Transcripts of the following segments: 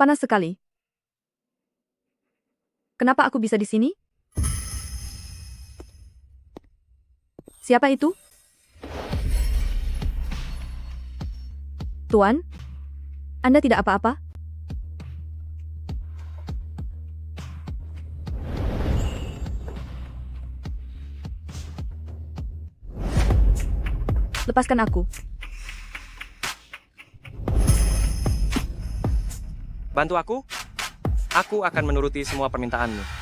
Panas sekali. Kenapa aku bisa di sini? Siapa itu? Tuan? Anda tidak apa-apa? Lepaskan aku. Bantu aku? Aku akan menuruti semua permintaanmu.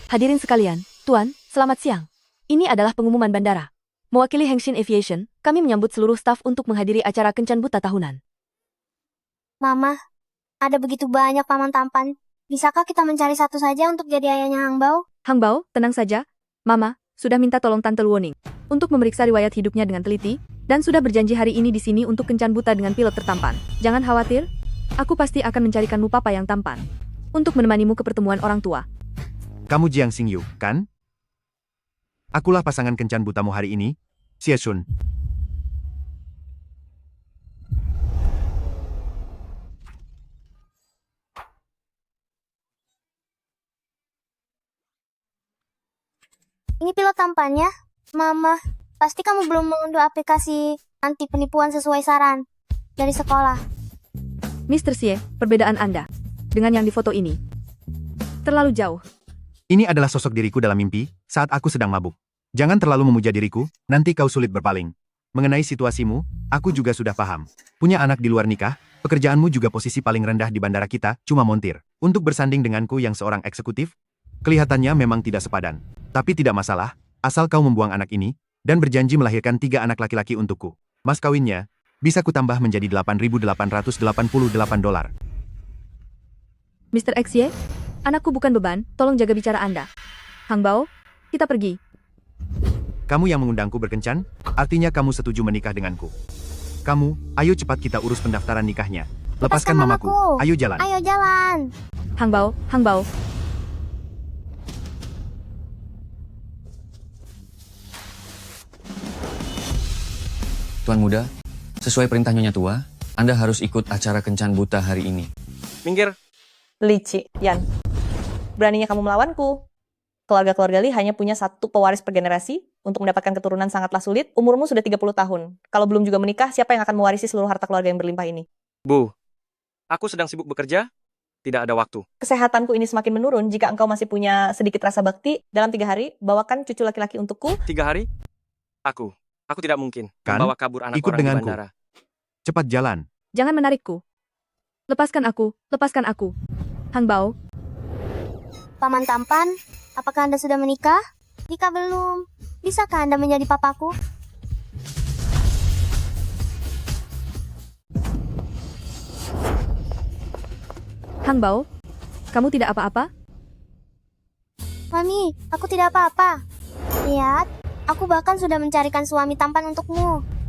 Hadirin sekalian, Tuan, selamat siang. Ini adalah pengumuman bandara. Mewakili Hengxin Aviation, kami menyambut seluruh staf untuk menghadiri acara Kencan Buta tahunan. Mama, ada begitu banyak paman tampan. Bisakah kita mencari satu saja untuk jadi ayahnya Hang Bao? Hang Bao, tenang saja. Mama, sudah minta tolong Tante Luoning untuk memeriksa riwayat hidupnya dengan teliti, dan sudah berjanji hari ini di sini untuk Kencan Buta dengan pilot tertampan. Jangan khawatir, aku pasti akan mencarikanmu papa yang tampan untuk menemanimu ke pertemuan orang tua. Kamu Jiang Xingyu, kan? Akulah pasangan kencan butamu hari ini, Xie Shun. Ini pilot tampannya. Mama, pasti kamu belum mengunduh aplikasi anti penipuan sesuai saran dari sekolah. Mr. Xie, perbedaan Anda dengan yang di foto ini terlalu jauh. Ini adalah sosok diriku dalam mimpi, saat aku sedang mabuk. Jangan terlalu memuja diriku, nanti kau sulit berpaling. Mengenai situasimu, aku juga sudah paham. Punya anak di luar nikah, pekerjaanmu juga posisi paling rendah di bandara kita, cuma montir. Untuk bersanding denganku yang seorang eksekutif, kelihatannya memang tidak sepadan. Tapi tidak masalah, asal kau membuang anak ini, dan berjanji melahirkan 3 anak laki-laki untukku. Mas kawinnya, bisa kutambah menjadi $8.888. Mr. Xie, anakku bukan beban, tolong jaga bicara Anda. Hang Bao, kita pergi. Kamu yang mengundangku berkencan, artinya kamu setuju menikah denganku. Kamu, ayo cepat kita urus pendaftaran nikahnya. Lepaskan mamaku, ayo jalan. Ayo jalan. Hang Bao, Hang Bao. Tuan muda, sesuai perintah Nyonya Tua, Anda harus ikut acara Kencan Buta hari ini. Minggir. Li Yan, beraninya kamu melawanku. Keluarga-keluarga Li hanya punya satu pewaris per generasi. Untuk mendapatkan keturunan sangatlah sulit. Umurmu sudah 30 tahun. Kalau belum juga menikah, siapa yang akan mewarisi seluruh harta keluarga yang berlimpah ini? Bu, aku sedang sibuk bekerja, tidak ada waktu. Kesehatanku ini semakin menurun. Jika engkau masih punya sedikit rasa bakti, dalam 3 hari, bawakan cucu laki-laki untukku. 3 hari? Aku tidak mungkin Kan, membawa kabur anak ikut orang di denganku. bandara. Cepat jalan. Jangan menarikku. Lepaskan aku, lepaskan aku. Hang Bao, Paman tampan, apakah Anda sudah menikah? Jika belum, bisakah Anda menjadi papaku? Hang Bao, kamu tidak apa-apa? Mami, aku tidak apa-apa. Lihat, aku bahkan sudah mencarikan suami tampan untukmu.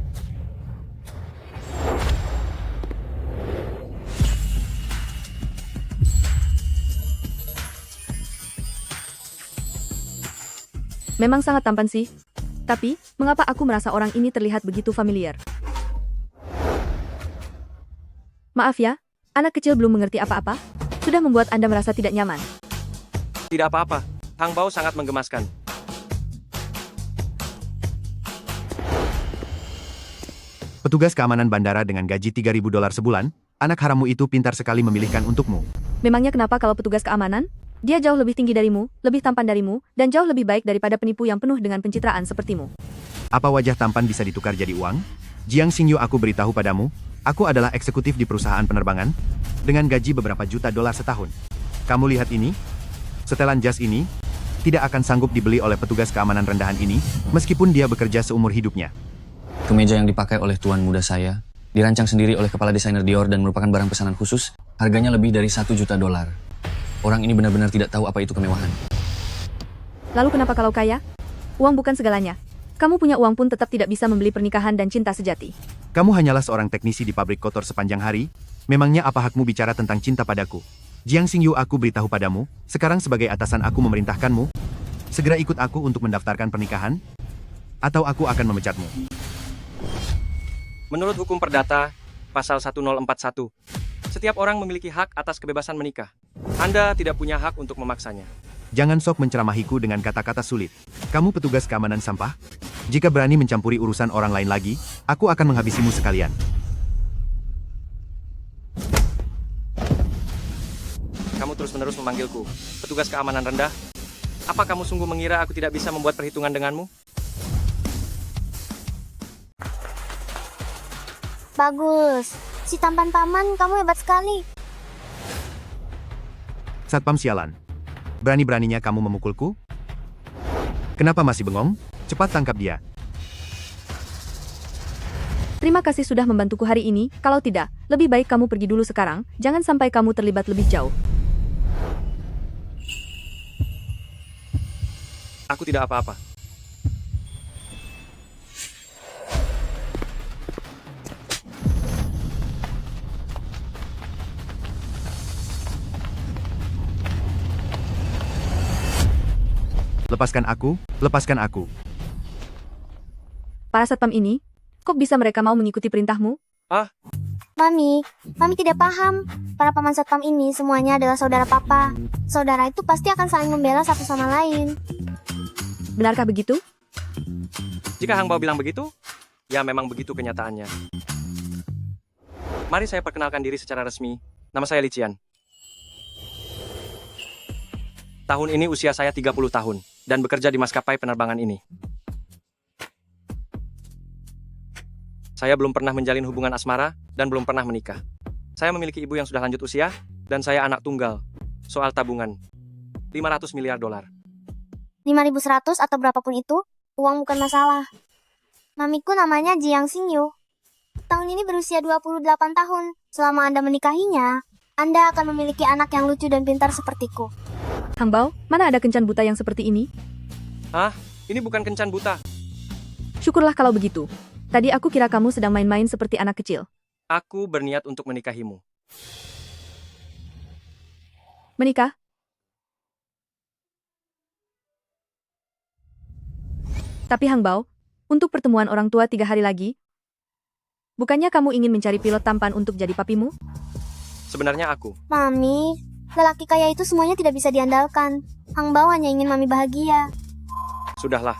Memang sangat tampan sih. Tapi, mengapa aku merasa orang ini terlihat begitu familiar? Maaf ya, anak kecil belum mengerti apa-apa. Sudah membuat Anda merasa tidak nyaman. Tidak apa-apa, Hang Bao sangat menggemaskan. Petugas keamanan bandara dengan gaji $3.000 sebulan, anak harammu itu pintar sekali memilihkan untukmu. Memangnya kenapa kalau petugas keamanan? Dia jauh lebih tinggi darimu, lebih tampan darimu, dan jauh lebih baik daripada penipu yang penuh dengan pencitraan sepertimu. Apa wajah tampan bisa ditukar jadi uang? Jiang Xingyu, aku beritahu padamu, aku adalah eksekutif di perusahaan penerbangan, dengan gaji beberapa juta dolar setahun. Kamu lihat ini? Setelan jas ini tidak akan sanggup dibeli oleh petugas keamanan rendahan ini, meskipun dia bekerja seumur hidupnya. Kemeja yang dipakai oleh tuan muda saya dirancang sendiri oleh kepala desainer Dior dan merupakan barang pesanan khusus, harganya lebih dari $1 juta. Orang ini benar-benar tidak tahu apa itu kemewahan. Lalu kenapa kalau kaya? Uang bukan segalanya. Kamu punya uang pun tetap tidak bisa membeli pernikahan dan cinta sejati. Kamu hanyalah seorang teknisi di pabrik kotor sepanjang hari. Memangnya apa hakmu bicara tentang cinta padaku? Jiang Xingyu, aku beritahu padamu, sekarang sebagai atasan aku memerintahkanmu, segera ikut aku untuk mendaftarkan pernikahan, atau aku akan memecatmu. Menurut hukum perdata, pasal 1041, setiap orang memiliki hak atas kebebasan menikah. Anda tidak punya hak untuk memaksanya. Jangan sok menceramahiku dengan kata-kata sulit. Kamu petugas keamanan sampah? Jika berani mencampuri urusan orang lain lagi, aku akan menghabisimu sekalian. Kamu terus-menerus memanggilku, petugas keamanan rendah. Apa kamu sungguh mengira aku tidak bisa membuat perhitungan denganmu? Bagus. Si tampan paman, kamu hebat sekali. Satpam sialan. Berani-beraninya kamu memukulku? Kenapa masih bengong? Cepat tangkap dia. Terima kasih sudah membantuku hari ini, kalau tidak, lebih baik kamu pergi dulu sekarang, jangan sampai kamu terlibat lebih jauh. Aku tidak apa-apa. Lepaskan aku, lepaskan aku. Para satpam ini, kok bisa mereka mau mengikuti perintahmu? Mami tidak paham. Para paman satpam ini semuanya adalah saudara papa. Saudara itu pasti akan saling membela satu sama lain. Benarkah begitu? Jika Hang Bao bilang begitu, ya memang begitu kenyataannya. Mari saya perkenalkan diri secara resmi. Nama saya Li Qian. Tahun ini usia saya 30 tahun, dan bekerja di maskapai penerbangan ini. Saya belum pernah menjalin hubungan asmara, dan belum pernah menikah. Saya memiliki ibu yang sudah lanjut usia, dan saya anak tunggal. Soal tabungan, $500 miliar. 5.100 atau berapapun itu, uang bukan masalah. Mamiku namanya Jiang Xingyu. Tahun ini berusia 28 tahun. Selama Anda menikahinya, Anda akan memiliki anak yang lucu dan pintar sepertiku. Hang Bao, mana ada kencan buta yang seperti ini? Ini bukan kencan buta. Syukurlah kalau begitu. Tadi aku kira kamu sedang main-main seperti anak kecil. Aku berniat untuk menikahimu. Menikah? Tapi Hang Bao, untuk pertemuan orang tua 3 hari lagi, bukannya kamu ingin mencari pilot tampan untuk jadi papimu? Sebenarnya aku. Mami, lelaki kaya itu semuanya tidak bisa diandalkan. Hang Bao hanya ingin Mami bahagia. Sudahlah.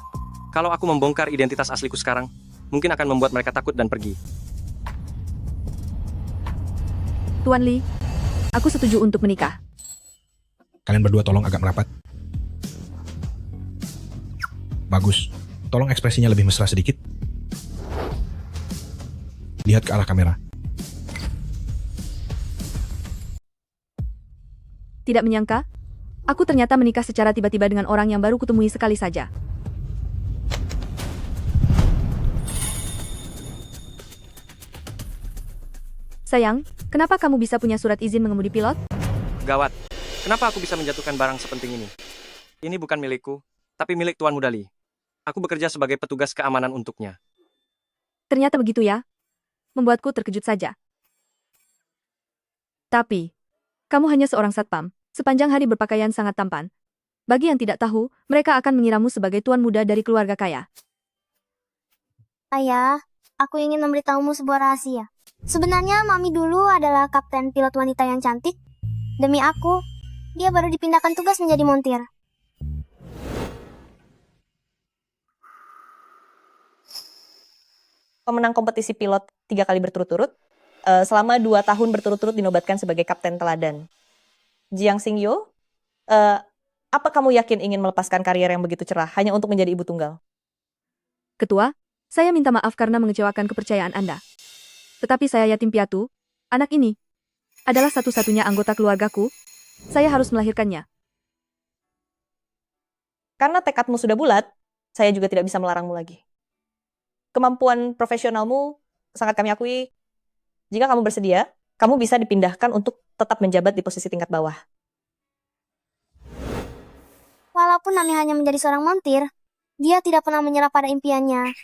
Kalau aku membongkar identitas asliku sekarang, mungkin akan membuat mereka takut dan pergi. Tuan Li, aku setuju untuk menikah. Kalian berdua tolong agak merapat. Bagus. Tolong ekspresinya lebih mesra sedikit. Lihat ke arah kamera. Tidak menyangka, aku ternyata menikah secara tiba-tiba dengan orang yang baru kutemui sekali saja. Sayang, kenapa kamu bisa punya surat izin mengemudi pilot? Gawat. Kenapa aku bisa menjatuhkan barang sepenting ini? Ini bukan milikku, tapi milik Tuan Muda Li. Aku bekerja sebagai petugas keamanan untuknya. Ternyata begitu ya. Membuatku terkejut saja. Tapi, kamu hanya seorang satpam. Sepanjang hari berpakaian sangat tampan. Bagi yang tidak tahu, mereka akan mengiramu sebagai tuan muda dari keluarga kaya. Ayah, aku ingin memberitahumu sebuah rahasia. Sebenarnya Mami dulu adalah kapten pilot wanita yang cantik. Demi aku, dia baru dipindahkan tugas menjadi montir. Pemenang kompetisi pilot 3 kali berturut-turut, selama 2 tahun berturut-turut dinobatkan sebagai kapten teladan. Jiang Xingyu, apa kamu yakin ingin melepaskan karier yang begitu cerah hanya untuk menjadi ibu tunggal? Ketua, saya minta maaf karena mengecewakan kepercayaan Anda. Tetapi saya yatim piatu, anak ini adalah satu-satunya anggota keluargaku, saya harus melahirkannya. Karena tekadmu sudah bulat, saya juga tidak bisa melarangmu lagi. Kemampuan profesionalmu sangat kami akui. Jika kamu bersedia, kamu bisa dipindahkan untuk tetap menjabat di posisi tingkat bawah. Walaupun Nami hanya menjadi seorang montir, dia tidak pernah menyerah pada impiannya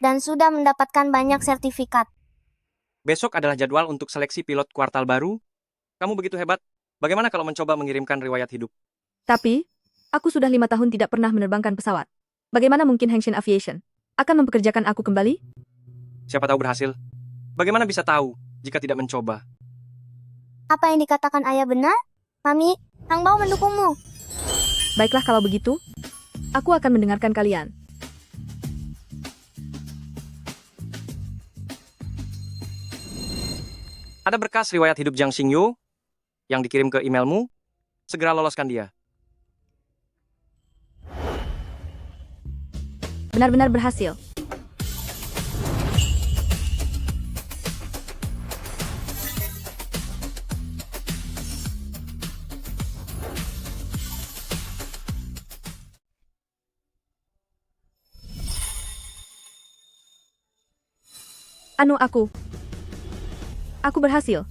dan sudah mendapatkan banyak sertifikat. Besok adalah jadwal untuk seleksi pilot kuartal baru. Kamu begitu hebat. Bagaimana kalau mencoba mengirimkan riwayat hidup? Tapi, aku sudah 5 tahun tidak pernah menerbangkan pesawat. Bagaimana mungkin Hangshin Aviation akan mempekerjakan aku kembali? Siapa tahu berhasil. Bagaimana bisa tahu jika tidak mencoba? Apa yang dikatakan ayah benar? Mami, Hangbao mendukungmu. Baiklah kalau begitu, aku akan mendengarkan kalian. Ada berkas riwayat hidup Jiang Xingyu yang dikirim ke emailmu. Segera loloskan dia. Benar-benar berhasil. Aku berhasil.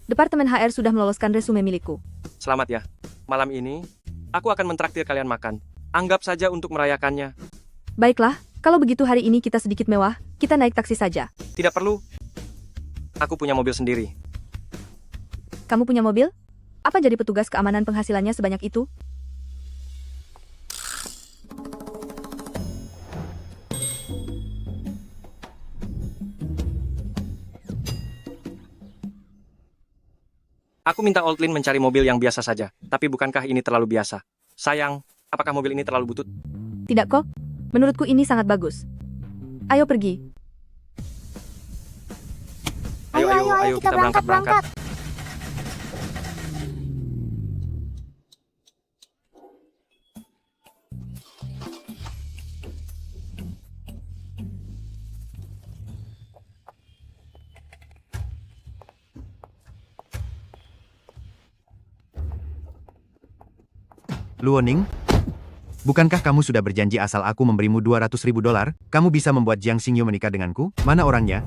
Departemen HR sudah meloloskan resume milikku. Selamat ya. Malam ini, aku akan mentraktir kalian makan. Anggap saja untuk merayakannya. Baiklah, kalau begitu hari ini kita sedikit mewah, kita naik taksi saja. Tidak perlu. Aku punya mobil sendiri. Kamu punya mobil? Apa jadi petugas keamanan penghasilannya sebanyak itu? Aku minta Oldlin mencari mobil yang biasa saja. Tapi bukankah ini terlalu biasa? Sayang, apakah mobil ini terlalu butut? Tidak kok. Menurutku ini sangat bagus. Ayo pergi. Ayo, kita berangkat. Luoning, bukankah kamu sudah berjanji asal aku memberimu $200.000, kamu bisa membuat Jiang Xingyu menikah denganku? Mana orangnya?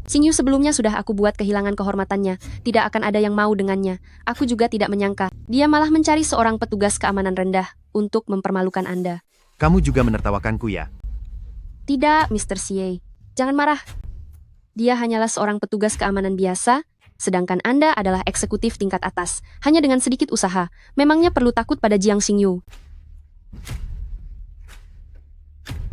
Xingyu sebelumnya sudah aku buat kehilangan kehormatannya. Tidak akan ada yang mau dengannya. Aku juga tidak menyangka. Dia malah mencari seorang petugas keamanan rendah untuk mempermalukan Anda. Kamu juga menertawakanku ya? Tidak, Mr. Xie. Jangan marah. Dia hanyalah seorang petugas keamanan biasa, sedangkan Anda adalah eksekutif tingkat atas. Hanya dengan sedikit usaha, memangnya perlu takut pada Jiang Xingyu.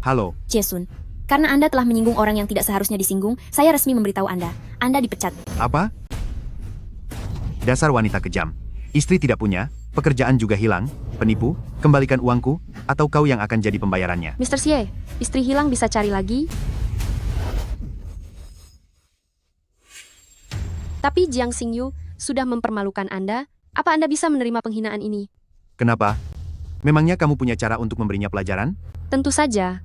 Halo, Jaesun, karena Anda telah menyinggung orang yang tidak seharusnya disinggung, saya resmi memberitahu Anda. Anda dipecat. apa? Dasar wanita kejam. Istri tidak punya, pekerjaan juga hilang, penipu, kembalikan uangku, atau kau yang akan jadi pembayarannya. Mr. Xie, istri hilang bisa cari lagi. Tapi Jiang Xingyu sudah mempermalukan Anda. Apa Anda bisa menerima penghinaan ini? Kenapa? Memangnya kamu punya cara untuk memberinya pelajaran? Tentu saja.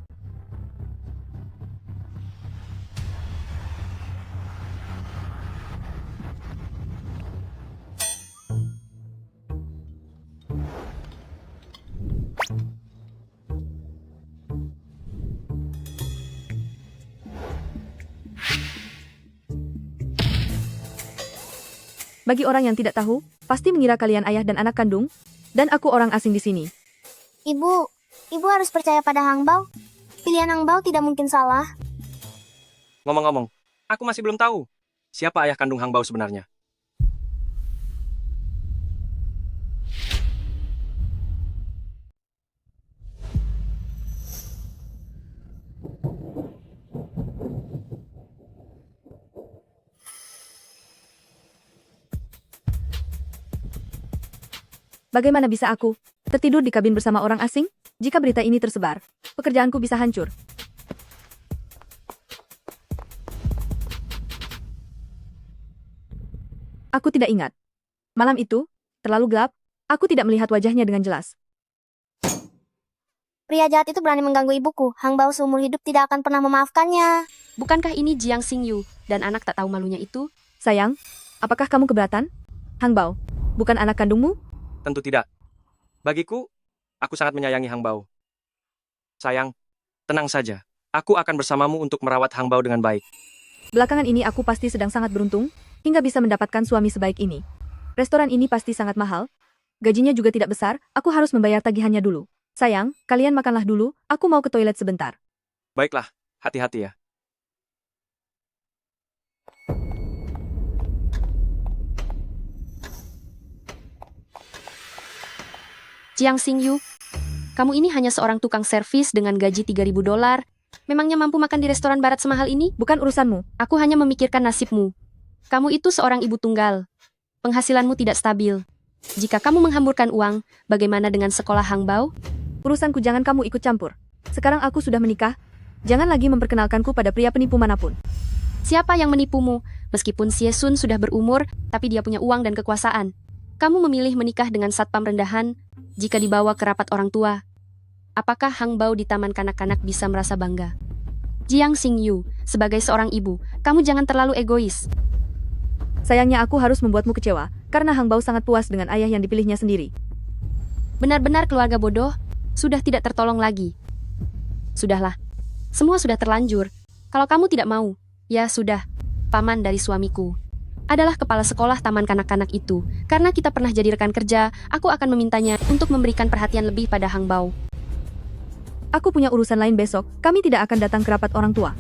Bagi orang yang tidak tahu, pasti mengira kalian ayah dan anak kandung, dan aku orang asing di sini. Ibu harus percaya pada Hangbao. Pilihan Hangbao tidak mungkin salah. Ngomong-ngomong, aku masih belum tahu siapa ayah kandung Hangbao sebenarnya. Bagaimana bisa aku tertidur di kabin bersama orang asing? Jika berita ini tersebar, pekerjaanku bisa hancur. Aku tidak ingat. Malam itu, terlalu gelap, aku tidak melihat wajahnya dengan jelas. Pria jahat itu berani mengganggu ibuku. Hangbao seumur hidup tidak akan pernah memaafkannya. Bukankah ini Jiang Xingyu dan anak tak tahu malunya itu? Sayang, apakah kamu keberatan? Hangbao, bukan anak kandungmu? Tentu tidak. Bagiku, Aku sangat menyayangi Hang Bao. Sayang, tenang saja. Aku akan bersamamu untuk merawat Hang Bao dengan baik. Belakangan ini aku pasti sedang sangat beruntung, hingga bisa mendapatkan suami sebaik ini. Restoran ini pasti sangat mahal. Gajinya juga tidak besar, aku harus membayar tagihannya dulu. Sayang, kalian makanlah dulu, aku mau ke toilet sebentar. Baiklah, hati-hati ya. Jiang Xingyu, kamu ini hanya seorang tukang servis dengan gaji $3.000. Memangnya mampu makan di restoran barat semahal ini? Bukan urusanmu. Aku hanya memikirkan nasibmu. Kamu itu seorang ibu tunggal. Penghasilanmu tidak stabil. Jika kamu menghamburkan uang, bagaimana dengan sekolah Hang Bao? Urusanku jangan kamu ikut campur. Sekarang aku sudah menikah, jangan lagi memperkenalkanku pada pria penipu manapun. Siapa yang menipumu? Meskipun Xie Sun sudah berumur, tapi dia punya uang dan kekuasaan. Kamu memilih menikah dengan satpam rendahan jika dibawa ke rapat orang tua. Apakah Hang Bao di taman kanak-kanak bisa merasa bangga? Jiang Xingyu, sebagai seorang ibu, kamu jangan terlalu egois. Sayangnya aku harus membuatmu kecewa, karena Hang Bao sangat puas dengan ayah yang dipilihnya sendiri. Benar-benar keluarga bodoh, sudah tidak tertolong lagi. Sudahlah, semua sudah terlanjur. Kalau kamu tidak mau, ya sudah, paman dari suamiku adalah kepala sekolah taman kanak-kanak itu. Karena kita pernah jadi rekan kerja, aku akan memintanya untuk memberikan perhatian lebih pada Hang Bao. Aku punya urusan lain besok, kami tidak akan datang ke rapat orang tua.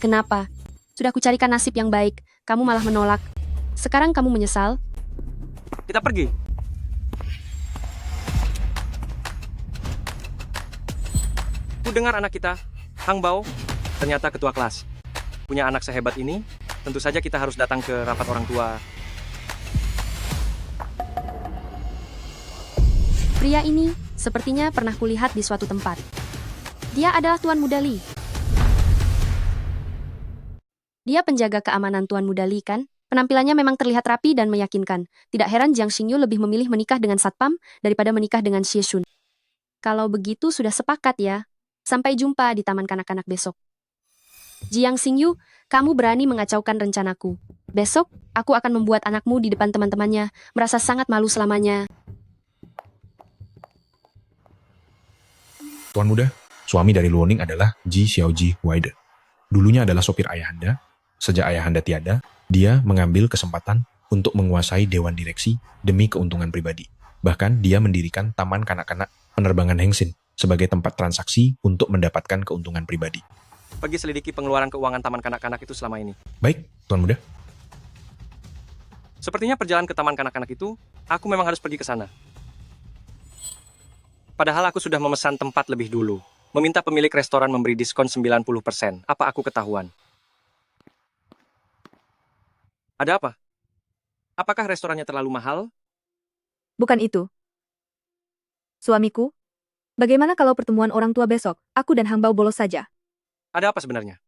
Kenapa? Sudah kucarikan nasib yang baik, kamu malah menolak. Sekarang kamu menyesal? Kita pergi. Ku dengar anak kita, Hang Bao, ternyata ketua kelas. Punya anak sehebat ini, tentu saja kita harus datang ke rapat orang tua. Pria ini, sepertinya pernah kulihat di suatu tempat. Dia adalah Tuan Muda Li. Dia penjaga keamanan Tuan Muda Li kan? Penampilannya memang terlihat rapi dan meyakinkan. Tidak heran Jiang Xingyu lebih memilih menikah dengan satpam daripada menikah dengan Xie Sun. Kalau begitu sudah sepakat ya. Sampai jumpa di taman kanak-kanak besok. Jiang Xingyu, kamu berani mengacaukan rencanaku. Besok, aku akan membuat anakmu di depan teman-temannya merasa sangat malu selamanya. Tuan muda, suami dari Luoning adalah Ji Xiaoji Waide. Dulunya adalah sopir ayahanda. Sejak ayahanda tiada, dia mengambil kesempatan untuk menguasai dewan direksi demi keuntungan pribadi. Bahkan dia mendirikan taman kanak-kanak penerbangan Hengsin sebagai tempat transaksi untuk mendapatkan keuntungan pribadi. Pergi selidiki pengeluaran keuangan taman kanak-kanak itu selama ini. Baik, Tuan muda. Sepertinya perjalanan ke taman kanak-kanak itu, aku memang harus pergi ke sana. Padahal aku sudah memesan tempat lebih dulu. Meminta pemilik restoran memberi diskon 90%. Apa aku ketahuan? Ada apa? Apakah restorannya terlalu mahal? Bukan itu. Suamiku, bagaimana kalau pertemuan orang tua besok, aku dan Hang Bao bolos saja? Ada apa sebenarnya?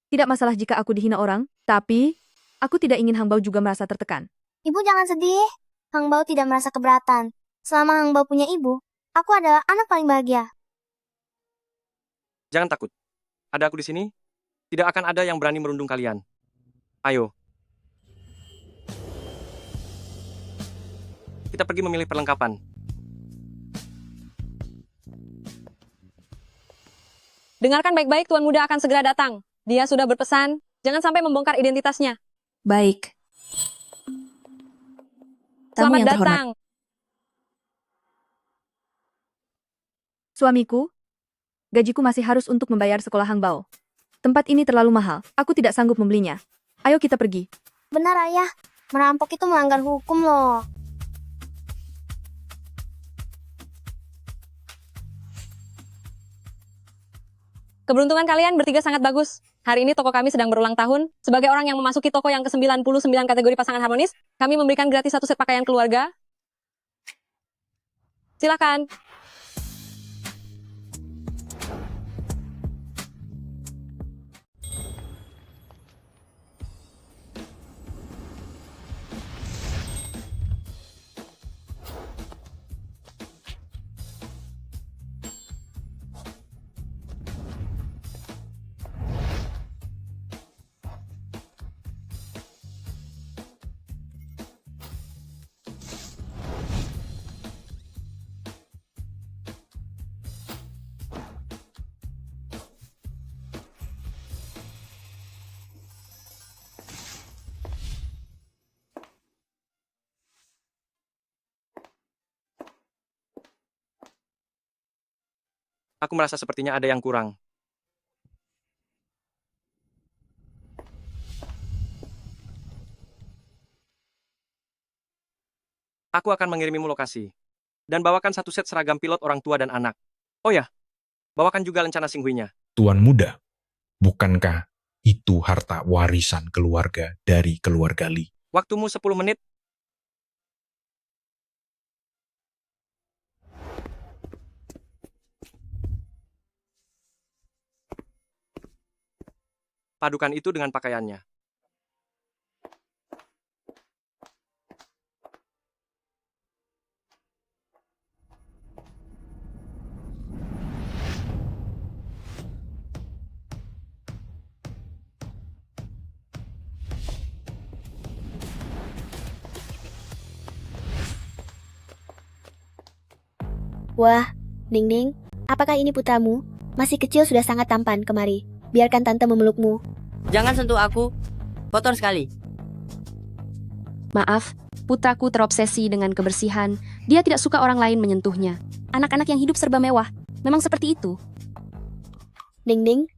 Tidak masalah jika aku dihina orang, tapi aku tidak ingin Hang Bao juga merasa tertekan. Ibu jangan sedih. Hang Bao tidak merasa keberatan. Selama Hang Bao punya ibu, aku adalah anak paling bahagia. Jangan takut. Ada aku di sini. Tidak akan ada yang berani merundung kalian. Ayo. Kita pergi memilih perlengkapan. Dengarkan baik-baik, Tuan Muda akan segera datang. Dia sudah berpesan, jangan sampai membongkar identitasnya. Baik. Tamu Selamat yang terhormat. datang. Suamiku, gajiku masih harus untuk membayar sekolah Hang Bao. Tempat ini terlalu mahal, aku tidak sanggup membelinya. Ayo kita pergi. Benar ayah, merampok itu melanggar hukum loh. Keberuntungan kalian bertiga sangat bagus. Hari ini toko kami sedang berulang tahun. Sebagai orang yang memasuki toko yang ke-99 kategori pasangan harmonis, kami memberikan gratis 1 set pakaian keluarga. Silakan. Aku merasa sepertinya ada yang kurang. Aku akan mengirimimu lokasi. Dan bawakan satu set seragam pilot orang tua dan anak. Oh ya, bawakan juga lencana Singhui-nya. Tuan muda, bukankah itu harta warisan keluarga dari keluarga Li? Waktumu 10 menit. Padukan itu dengan pakaiannya. Wah, Ning, apakah ini putramu? Masih kecil sudah sangat tampan, kemari. Biarkan tante memelukmu. Jangan sentuh aku. Kotor sekali. Maaf, putraku terobsesi dengan kebersihan. Dia tidak suka orang lain menyentuhnya. Anak-anak yang hidup serba mewah. Memang seperti itu. Ning,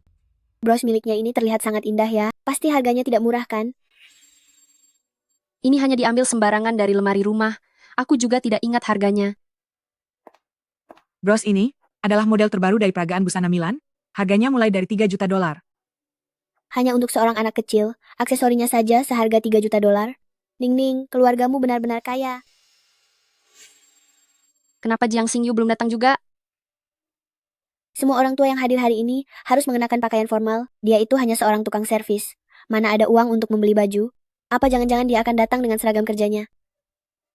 bros miliknya ini terlihat sangat indah ya. Pasti harganya tidak murah kan? Ini hanya diambil sembarangan dari lemari rumah. Aku juga tidak ingat harganya. Bros ini adalah model terbaru dari peragaan busana Milan. Harganya mulai dari 3 juta dolar. Hanya untuk seorang anak kecil, aksesorinya saja seharga 3 juta dolar. Ning, keluargamu benar-benar kaya. Kenapa Jiang Xingyu belum datang juga? Semua orang tua yang hadir hari ini harus mengenakan pakaian formal. Dia itu hanya seorang tukang servis. Mana ada uang untuk membeli baju? Apa jangan-jangan dia akan datang dengan seragam kerjanya?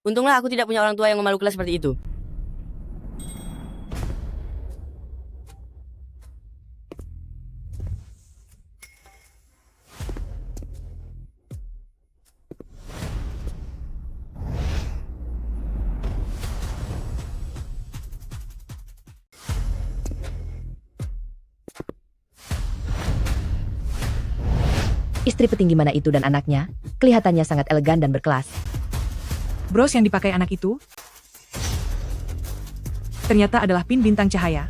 Untunglah aku tidak punya orang tua yang memalukan seperti itu. Istri petinggi mana itu dan anaknya, kelihatannya sangat elegan dan berkelas. Bros yang dipakai anak itu ternyata adalah pin bintang cahaya.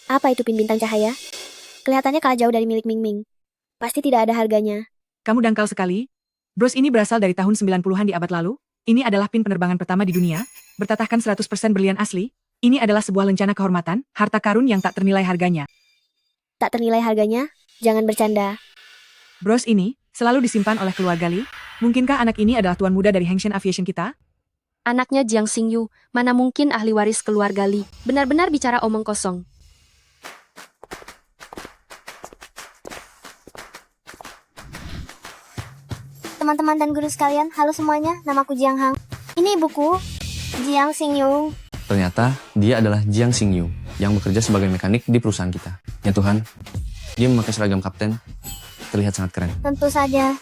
Apa itu pin bintang cahaya? Kelihatannya kalah jauh dari milik Ming. Pasti tidak ada harganya. Kamu dangkal sekali. Bros ini berasal dari tahun 90-an di abad lalu. Ini adalah pin penerbangan pertama di dunia, bertatahkan 100% berlian asli. Ini adalah sebuah lencana kehormatan, harta karun yang tak ternilai harganya. Tak ternilai harganya? Jangan bercanda. Bros ini selalu disimpan oleh keluarga Li. Mungkinkah anak ini adalah tuan muda dari Hengshen Aviation kita? Anaknya Jiang Xingyu, mana mungkin ahli waris keluarga Li. Benar-benar bicara omong kosong. Teman-teman dan guru sekalian, halo semuanya, namaku Jiang Hang. Ini ibuku, Jiang Xingyu. Ternyata dia adalah Jiang Xingyu yang bekerja sebagai mekanik di perusahaan kita. Ya Tuhan, dia memakai seragam kapten. Terlihat sangat keren. Tentu saja.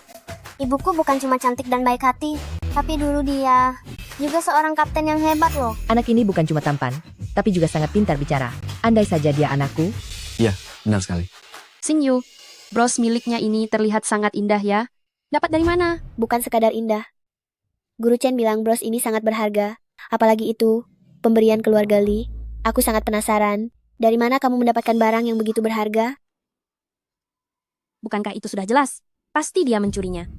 Ibuku bukan cuma cantik dan baik hati, tapi dulu dia juga seorang kapten yang hebat loh. Anak ini bukan cuma tampan, tapi juga sangat pintar bicara. Andai saja dia anakku. Iya, benar sekali. Xingyu, bros miliknya ini terlihat sangat indah ya. Dapat dari mana? Bukan sekadar indah. Guru Chen bilang bros ini sangat berharga. Apalagi itu, pemberian keluarga Li. Aku sangat penasaran. Dari mana kamu mendapatkan barang yang begitu berharga? Bukankah itu sudah jelas? Pasti dia mencurinya.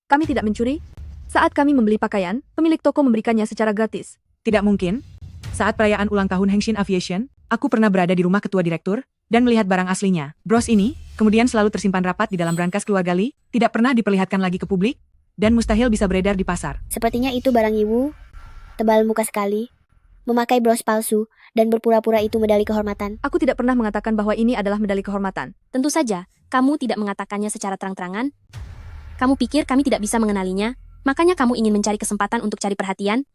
Kami tidak mencuri. Saat kami membeli pakaian, pemilik toko memberikannya secara gratis. Tidak mungkin. Saat perayaan ulang tahun Hengshin Aviation, aku pernah berada di rumah ketua direktur dan melihat barang aslinya. Bros ini kemudian selalu tersimpan rapat di dalam brankas keluarga Li, tidak pernah diperlihatkan lagi ke publik, dan mustahil bisa beredar di pasar. Sepertinya itu barang Yiwu. Tebal muka sekali. Memakai bros palsu, dan berpura-pura itu medali kehormatan. Aku tidak pernah mengatakan bahwa ini adalah medali kehormatan. Tentu saja, kamu tidak mengatakannya secara terang-terangan. Kamu pikir kami tidak bisa mengenalinya, makanya kamu ingin mencari kesempatan untuk cari perhatian?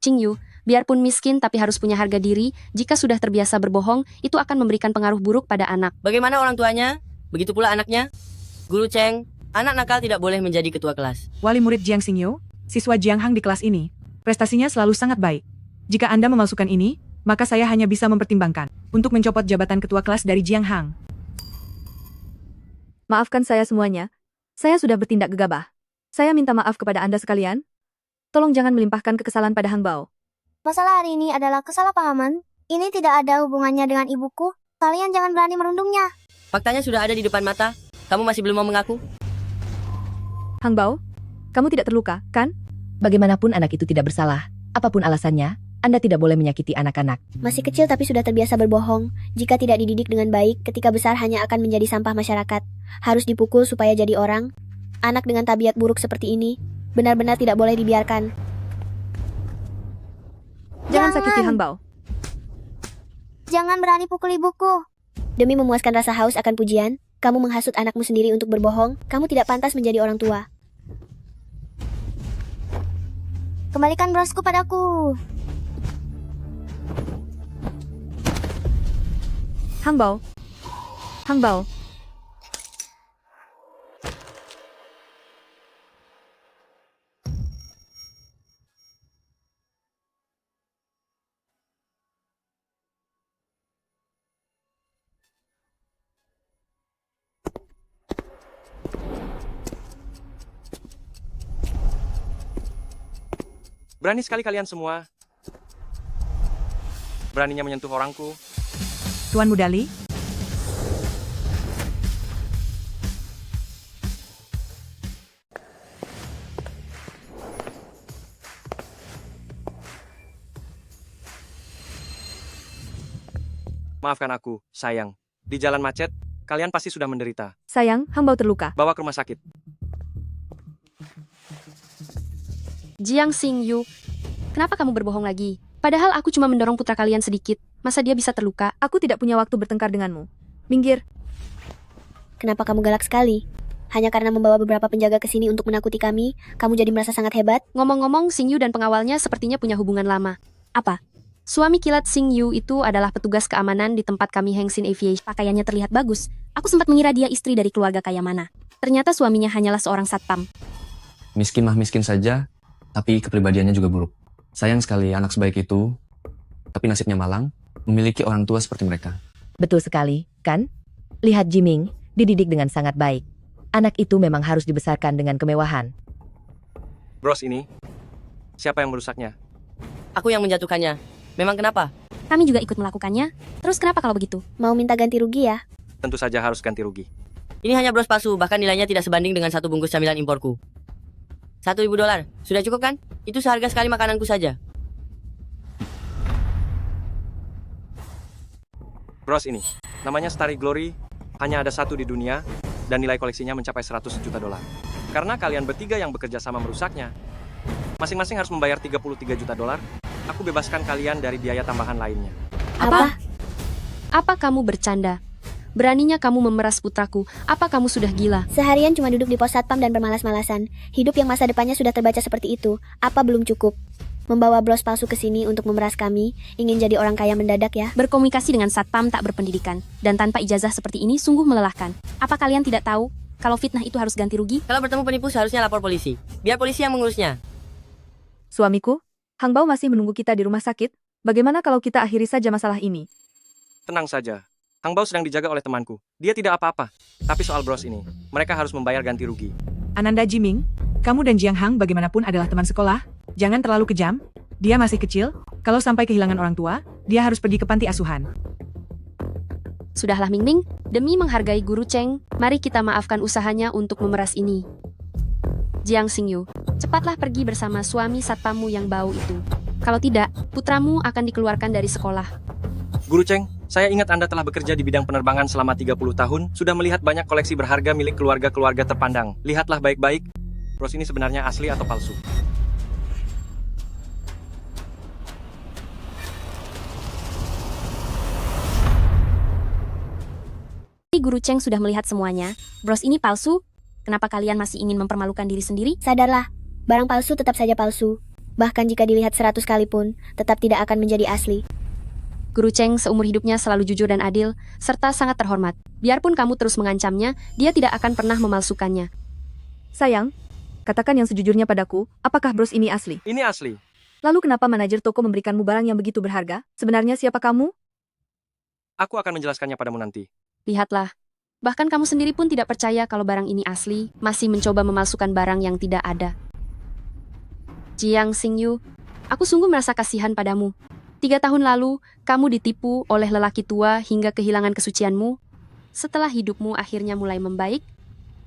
Xingyu, biarpun miskin tapi harus punya harga diri, jika sudah terbiasa berbohong, itu akan memberikan pengaruh buruk pada anak. Bagaimana orang tuanya? Begitu pula anaknya? Guru Cheng, anak nakal tidak boleh menjadi ketua kelas. Wali murid Jiang Xingyu, siswa Jiang Hang di kelas ini, prestasinya selalu sangat baik. Jika Anda memalsukan ini, maka saya hanya bisa mempertimbangkan untuk mencopot jabatan ketua kelas dari Jiang Hang. Maafkan saya semuanya. Saya sudah bertindak gegabah. Saya minta maaf kepada Anda sekalian. Tolong jangan melimpahkan kekesalan pada Hang Bao. Masalah hari ini adalah kesalahpahaman. Ini tidak ada hubungannya dengan ibuku. Kalian jangan berani merundungnya. Faktanya sudah ada di depan mata. Kamu masih belum mau mengaku? Hang Bao, kamu tidak terluka, kan? Bagaimanapun anak itu tidak bersalah. Apapun alasannya, Anda tidak boleh menyakiti anak-anak. Masih kecil tapi sudah terbiasa berbohong. Jika tidak dididik dengan baik, ketika besar hanya akan menjadi sampah masyarakat. Harus dipukul supaya jadi orang. Anak dengan tabiat buruk seperti ini benar-benar tidak boleh dibiarkan. Jangan sakiti Hang Bao. Jangan berani pukul ibuku. Demi memuaskan rasa haus akan pujian, kamu menghasut anakmu sendiri untuk berbohong. Kamu tidak pantas menjadi orang tua. Kembalikan brosku padaku. Hang Bao. Hang Bao. Berani sekali kalian semua. Beraninya menyentuh orangku. Tuan Mudali, Maafkan aku, sayang. Di jalan macet, kalian pasti sudah menderita. Sayang, Hang Bao terluka. Bawa ke rumah sakit. Jiang Xingyu, kenapa kamu berbohong lagi? Padahal aku cuma mendorong putra kalian sedikit. Masa dia bisa terluka? Aku tidak punya waktu bertengkar denganmu. Minggir. Kenapa kamu galak sekali? Hanya karena membawa beberapa penjaga ke sini untuk menakuti kami, kamu jadi merasa sangat hebat? Ngomong-ngomong, Xingyu dan pengawalnya sepertinya punya hubungan lama. Apa? Suami kilat Xingyu itu adalah petugas keamanan di tempat kami Hengxin Aviation. Pakaiannya terlihat bagus. Aku sempat mengira dia istri dari keluarga kaya mana. Ternyata suaminya hanyalah seorang satpam. Miskin mah miskin saja, tapi kepribadiannya juga buruk. Sayang sekali anak sebaik itu, tapi nasibnya malang, memiliki orang tua seperti mereka. Betul sekali, kan? Lihat Jiming, dididik dengan sangat baik. Anak itu memang harus dibesarkan dengan kemewahan. Bros ini, siapa yang merusaknya? Aku yang menjatuhkannya. Memang kenapa? Kami juga ikut melakukannya. Terus kenapa kalau begitu? Mau minta ganti rugi ya? Tentu saja harus ganti rugi. Ini hanya bros palsu, bahkan nilainya tidak sebanding dengan satu bungkus camilan imporku. $1.000. Sudah cukup kan? Itu seharga sekali makananku saja. Bros ini, namanya Starry Glory, hanya ada satu di dunia, dan nilai koleksinya mencapai $100 juta. Karena kalian bertiga yang bekerja sama merusaknya, masing-masing harus membayar $33 juta. Aku bebaskan kalian dari biaya tambahan lainnya. Apa? Apa kamu bercanda? Beraninya kamu memeras putraku. Apa kamu sudah gila? Seharian cuma duduk di pos satpam dan bermalas-malasan. Hidup yang masa depannya sudah terbaca seperti itu. Apa belum cukup? Membawa bros palsu ke sini untuk memeras kami, ingin jadi orang kaya mendadak ya? Berkomunikasi dengan satpam tak berpendidikan dan tanpa ijazah seperti ini sungguh melelahkan. Apa kalian tidak tahu kalau fitnah itu harus ganti rugi? Kalau bertemu penipu seharusnya lapor polisi. Biar polisi yang mengurusnya. Suamiku, Hang Bao masih menunggu kita di rumah sakit. Bagaimana kalau kita akhiri saja masalah ini? Tenang saja. Hang Bao sedang dijaga oleh temanku. Dia tidak apa-apa. Tapi soal bros ini, mereka harus membayar ganti rugi. Ananda Jiming, kamu dan Jiang Hang bagaimanapun adalah teman sekolah. Jangan terlalu kejam. Dia masih kecil. Kalau sampai kehilangan orang tua, dia harus pergi ke panti asuhan. Sudahlah Ming Ming, demi menghargai Guru Cheng, mari kita maafkan usahanya untuk memeras ini. Jiang Xingyu, cepatlah pergi bersama suami satpammu yang bau itu. Kalau tidak, putramu akan dikeluarkan dari sekolah. Guru Cheng, saya ingat Anda telah bekerja di bidang penerbangan selama 30 tahun, sudah melihat banyak koleksi berharga milik keluarga-keluarga terpandang. Lihatlah baik-baik, bros ini sebenarnya asli atau palsu. Guru Cheng sudah melihat semuanya. Bros ini palsu. Kenapa kalian masih ingin mempermalukan diri sendiri? Sadarlah, barang palsu tetap saja palsu. Bahkan jika dilihat 100 kali pun, tetap tidak akan menjadi asli. Guru Cheng seumur hidupnya selalu jujur dan adil, serta sangat terhormat. Biarpun kamu terus mengancamnya, dia tidak akan pernah memalsukannya. Sayang, katakan yang sejujurnya padaku, apakah bros ini asli? Ini asli. Lalu kenapa manajer toko memberikanmu barang yang begitu berharga? Sebenarnya siapa kamu? Aku akan menjelaskannya padamu nanti. Lihatlah. Bahkan kamu sendiri pun tidak percaya kalau barang ini asli, masih mencoba memalsukan barang yang tidak ada. Jiang Xingyu, Aku sungguh merasa kasihan padamu. 3 tahun lalu, kamu ditipu oleh lelaki tua hingga kehilangan kesucianmu. Setelah hidupmu akhirnya mulai membaik,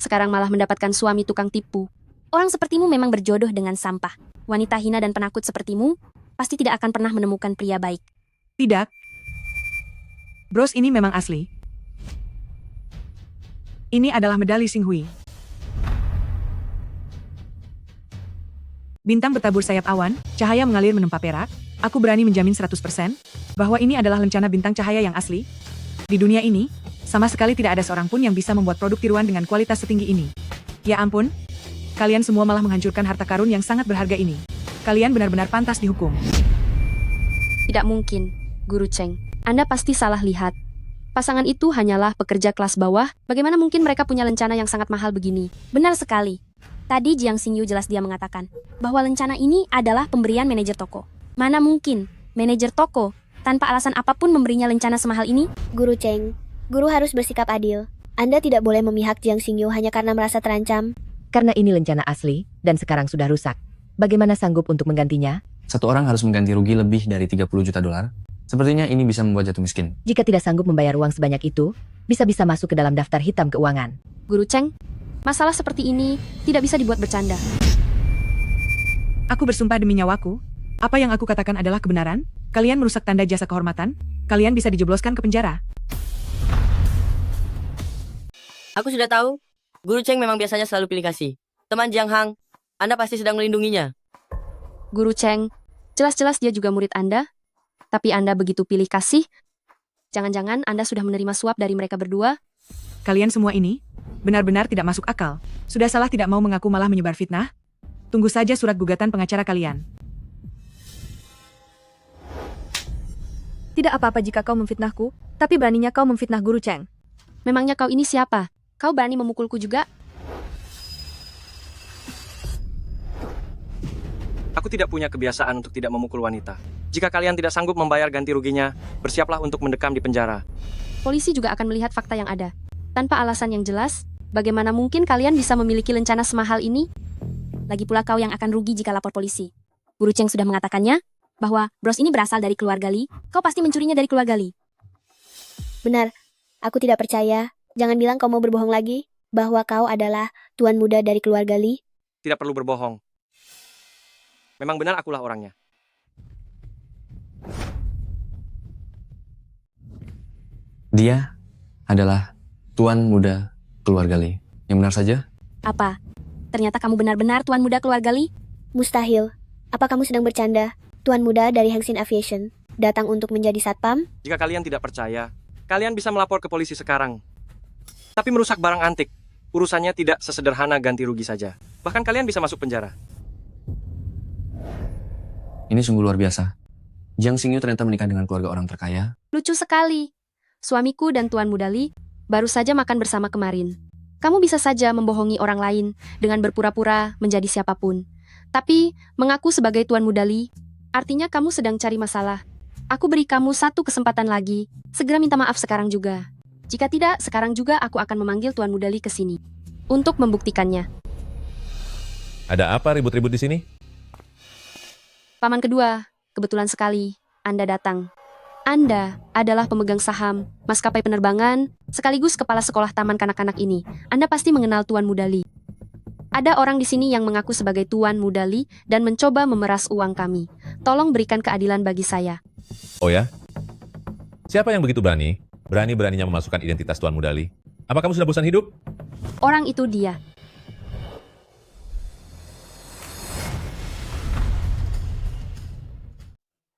sekarang malah mendapatkan suami tukang tipu. Orang sepertimu memang berjodoh dengan sampah. Wanita hina dan penakut sepertimu pasti tidak akan pernah menemukan pria baik. Tidak. Bros ini memang asli. Ini adalah medali Xinghui. Bintang bertabur sayap awan, cahaya mengalir menimpa perak. Aku berani menjamin 100% bahwa ini adalah lencana bintang cahaya yang asli. Di dunia ini, sama sekali tidak ada seorang pun yang bisa membuat produk tiruan dengan kualitas setinggi ini. Ya ampun, kalian semua malah menghancurkan harta karun yang sangat berharga ini. Kalian benar-benar pantas dihukum. Tidak mungkin, Guru Cheng. Anda pasti salah lihat. Pasangan itu hanyalah pekerja kelas bawah. Bagaimana mungkin mereka punya lencana yang sangat mahal begini? Benar sekali. Tadi Jiang Xingyu jelas dia mengatakan bahwa lencana ini adalah pemberian manajer toko. Mana mungkin manajer toko tanpa alasan apapun memberinya lencana semahal ini? Guru Cheng, guru harus bersikap adil. Anda tidak boleh memihak Jiang Xingyu hanya karena merasa terancam. Karena ini lencana asli, dan sekarang sudah rusak. Bagaimana sanggup untuk menggantinya? Satu orang harus mengganti rugi lebih dari 30 juta dolar. Sepertinya ini bisa membuat jatuh miskin. Jika tidak sanggup membayar uang sebanyak itu, bisa-bisa masuk ke dalam daftar hitam keuangan. Guru Cheng, masalah seperti ini tidak bisa dibuat bercanda. Aku bersumpah demi nyawaku, apa yang aku katakan adalah kebenaran. Kalian merusak tanda jasa kehormatan, kalian bisa dijebloskan ke penjara. Aku sudah tahu, Guru Cheng memang biasanya selalu pilih kasih. Teman Jiang Hang, Anda pasti sedang melindunginya. Guru Cheng, jelas-jelas dia juga murid Anda. Tapi Anda begitu pilih kasih. Jangan-jangan Anda sudah menerima suap dari mereka berdua. Kalian semua ini benar-benar tidak masuk akal. Sudah salah tidak mau mengaku malah menyebar fitnah. Tunggu saja surat gugatan pengacara kalian. Tidak apa-apa jika kau memfitnahku, tapi beraninya kau memfitnah Guru Cheng. Memangnya kau ini siapa? Kau berani memukulku juga? Aku tidak punya kebiasaan untuk tidak memukul wanita. Jika kalian tidak sanggup membayar ganti ruginya, bersiaplah untuk mendekam di penjara. Polisi juga akan melihat fakta yang ada. Tanpa alasan yang jelas, bagaimana mungkin kalian bisa memiliki lencana semahal ini? Lagi pula kau yang akan rugi jika lapor polisi. Guru Cheng sudah mengatakannya bahwa bros ini berasal dari keluarga Li. Kau pasti mencurinya dari keluarga Li. Benar, aku tidak percaya. Jangan bilang kau mau berbohong lagi, bahwa kau adalah tuan muda dari keluarga Li. Tidak perlu berbohong. Memang benar akulah orangnya. Dia adalah tuan muda keluarga Li. Yang benar saja? Apa? Ternyata kamu benar-benar tuan muda keluarga Li? Mustahil. Apa kamu sedang bercanda? Tuan muda dari Hengxin Aviation datang untuk menjadi satpam? Jika kalian tidak percaya, kalian bisa melapor ke polisi sekarang. Tapi merusak barang antik, urusannya tidak sesederhana ganti rugi saja. Bahkan kalian bisa masuk penjara. Ini sungguh luar biasa. Jiang Xingyu ternyata menikah dengan keluarga orang terkaya. Lucu sekali. Suamiku dan Tuan Muda Li baru saja makan bersama kemarin. Kamu bisa saja membohongi orang lain dengan berpura-pura menjadi siapapun. Tapi, mengaku sebagai Tuan Muda Li, artinya kamu sedang cari masalah. Aku beri kamu satu kesempatan lagi. Segera minta maaf sekarang juga. Jika tidak, sekarang juga aku akan memanggil Tuan Muda Li ke sini. Untuk membuktikannya. Ada apa ribut-ribut di sini? Paman kedua, kebetulan sekali Anda datang. Anda adalah pemegang saham, maskapai penerbangan, sekaligus kepala sekolah taman kanak-kanak ini. Anda pasti mengenal Tuan Muda Li. Ada orang di sini yang mengaku sebagai Tuan Muda Li dan mencoba memeras uang kami. Tolong berikan keadilan bagi saya. Oh ya? Siapa yang begitu berani? Berani-beraninya memasukkan identitas Tuan Muda Li? Apa kamu sudah bosan hidup? Orang itu dia.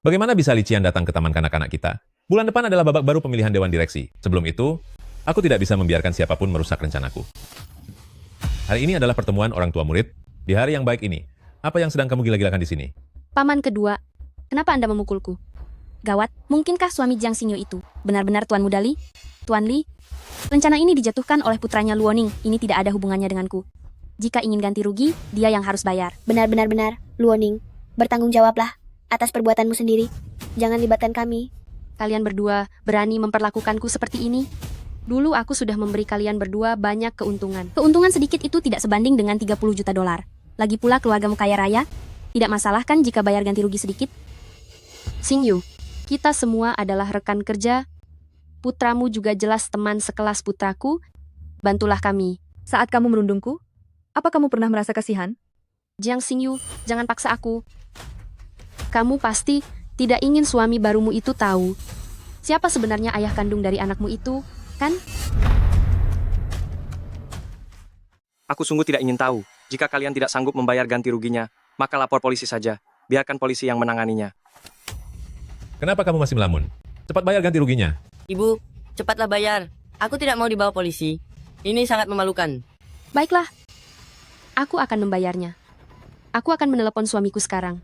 Bagaimana bisa Li Qian datang ke taman kanak-kanak kita? Bulan depan adalah babak baru pemilihan dewan direksi. Sebelum itu, aku tidak bisa membiarkan siapapun merusak rencanaku. Hari ini adalah pertemuan orang tua murid. Di hari yang baik ini, apa yang sedang kamu gila-gilakan di sini? Paman kedua, kenapa Anda memukulku? Gawat, mungkinkah suami Jiang Xingyu itu benar-benar Tuan Muda Li? Tuan Li, rencana ini dijatuhkan oleh putranya Luoning. Ini tidak ada hubungannya denganku. Jika ingin ganti rugi, dia yang harus bayar. Benar-benar, Luoning. Bertanggung jawablah atas perbuatanmu sendiri. Jangan libatkan kami. Kalian berdua berani memperlakukanku seperti ini? Dulu aku sudah memberi kalian berdua banyak keuntungan. Keuntungan sedikit itu tidak sebanding dengan 30 juta dolar. Lagi pula keluargamu kaya raya. Tidak masalah kan jika bayar ganti rugi sedikit? Xingyu, kita semua adalah rekan kerja. Putramu juga jelas teman sekelas putraku. Bantulah kami. Saat kamu merundungku, apa kamu pernah merasa kasihan? Jiang Xingyu, jangan paksa aku. Kamu pasti tidak ingin suami barumu itu tahu siapa sebenarnya ayah kandung dari anakmu itu, kan? Aku sungguh tidak ingin tahu. Jika kalian tidak sanggup membayar ganti ruginya, maka lapor polisi saja. Biarkan polisi yang menanganinya. Kenapa kamu masih melamun? Cepat bayar ganti ruginya. Ibu, cepatlah bayar. Aku tidak mau dibawa polisi. Ini sangat memalukan. Baiklah, aku akan membayarnya. Aku akan menelepon suamiku sekarang.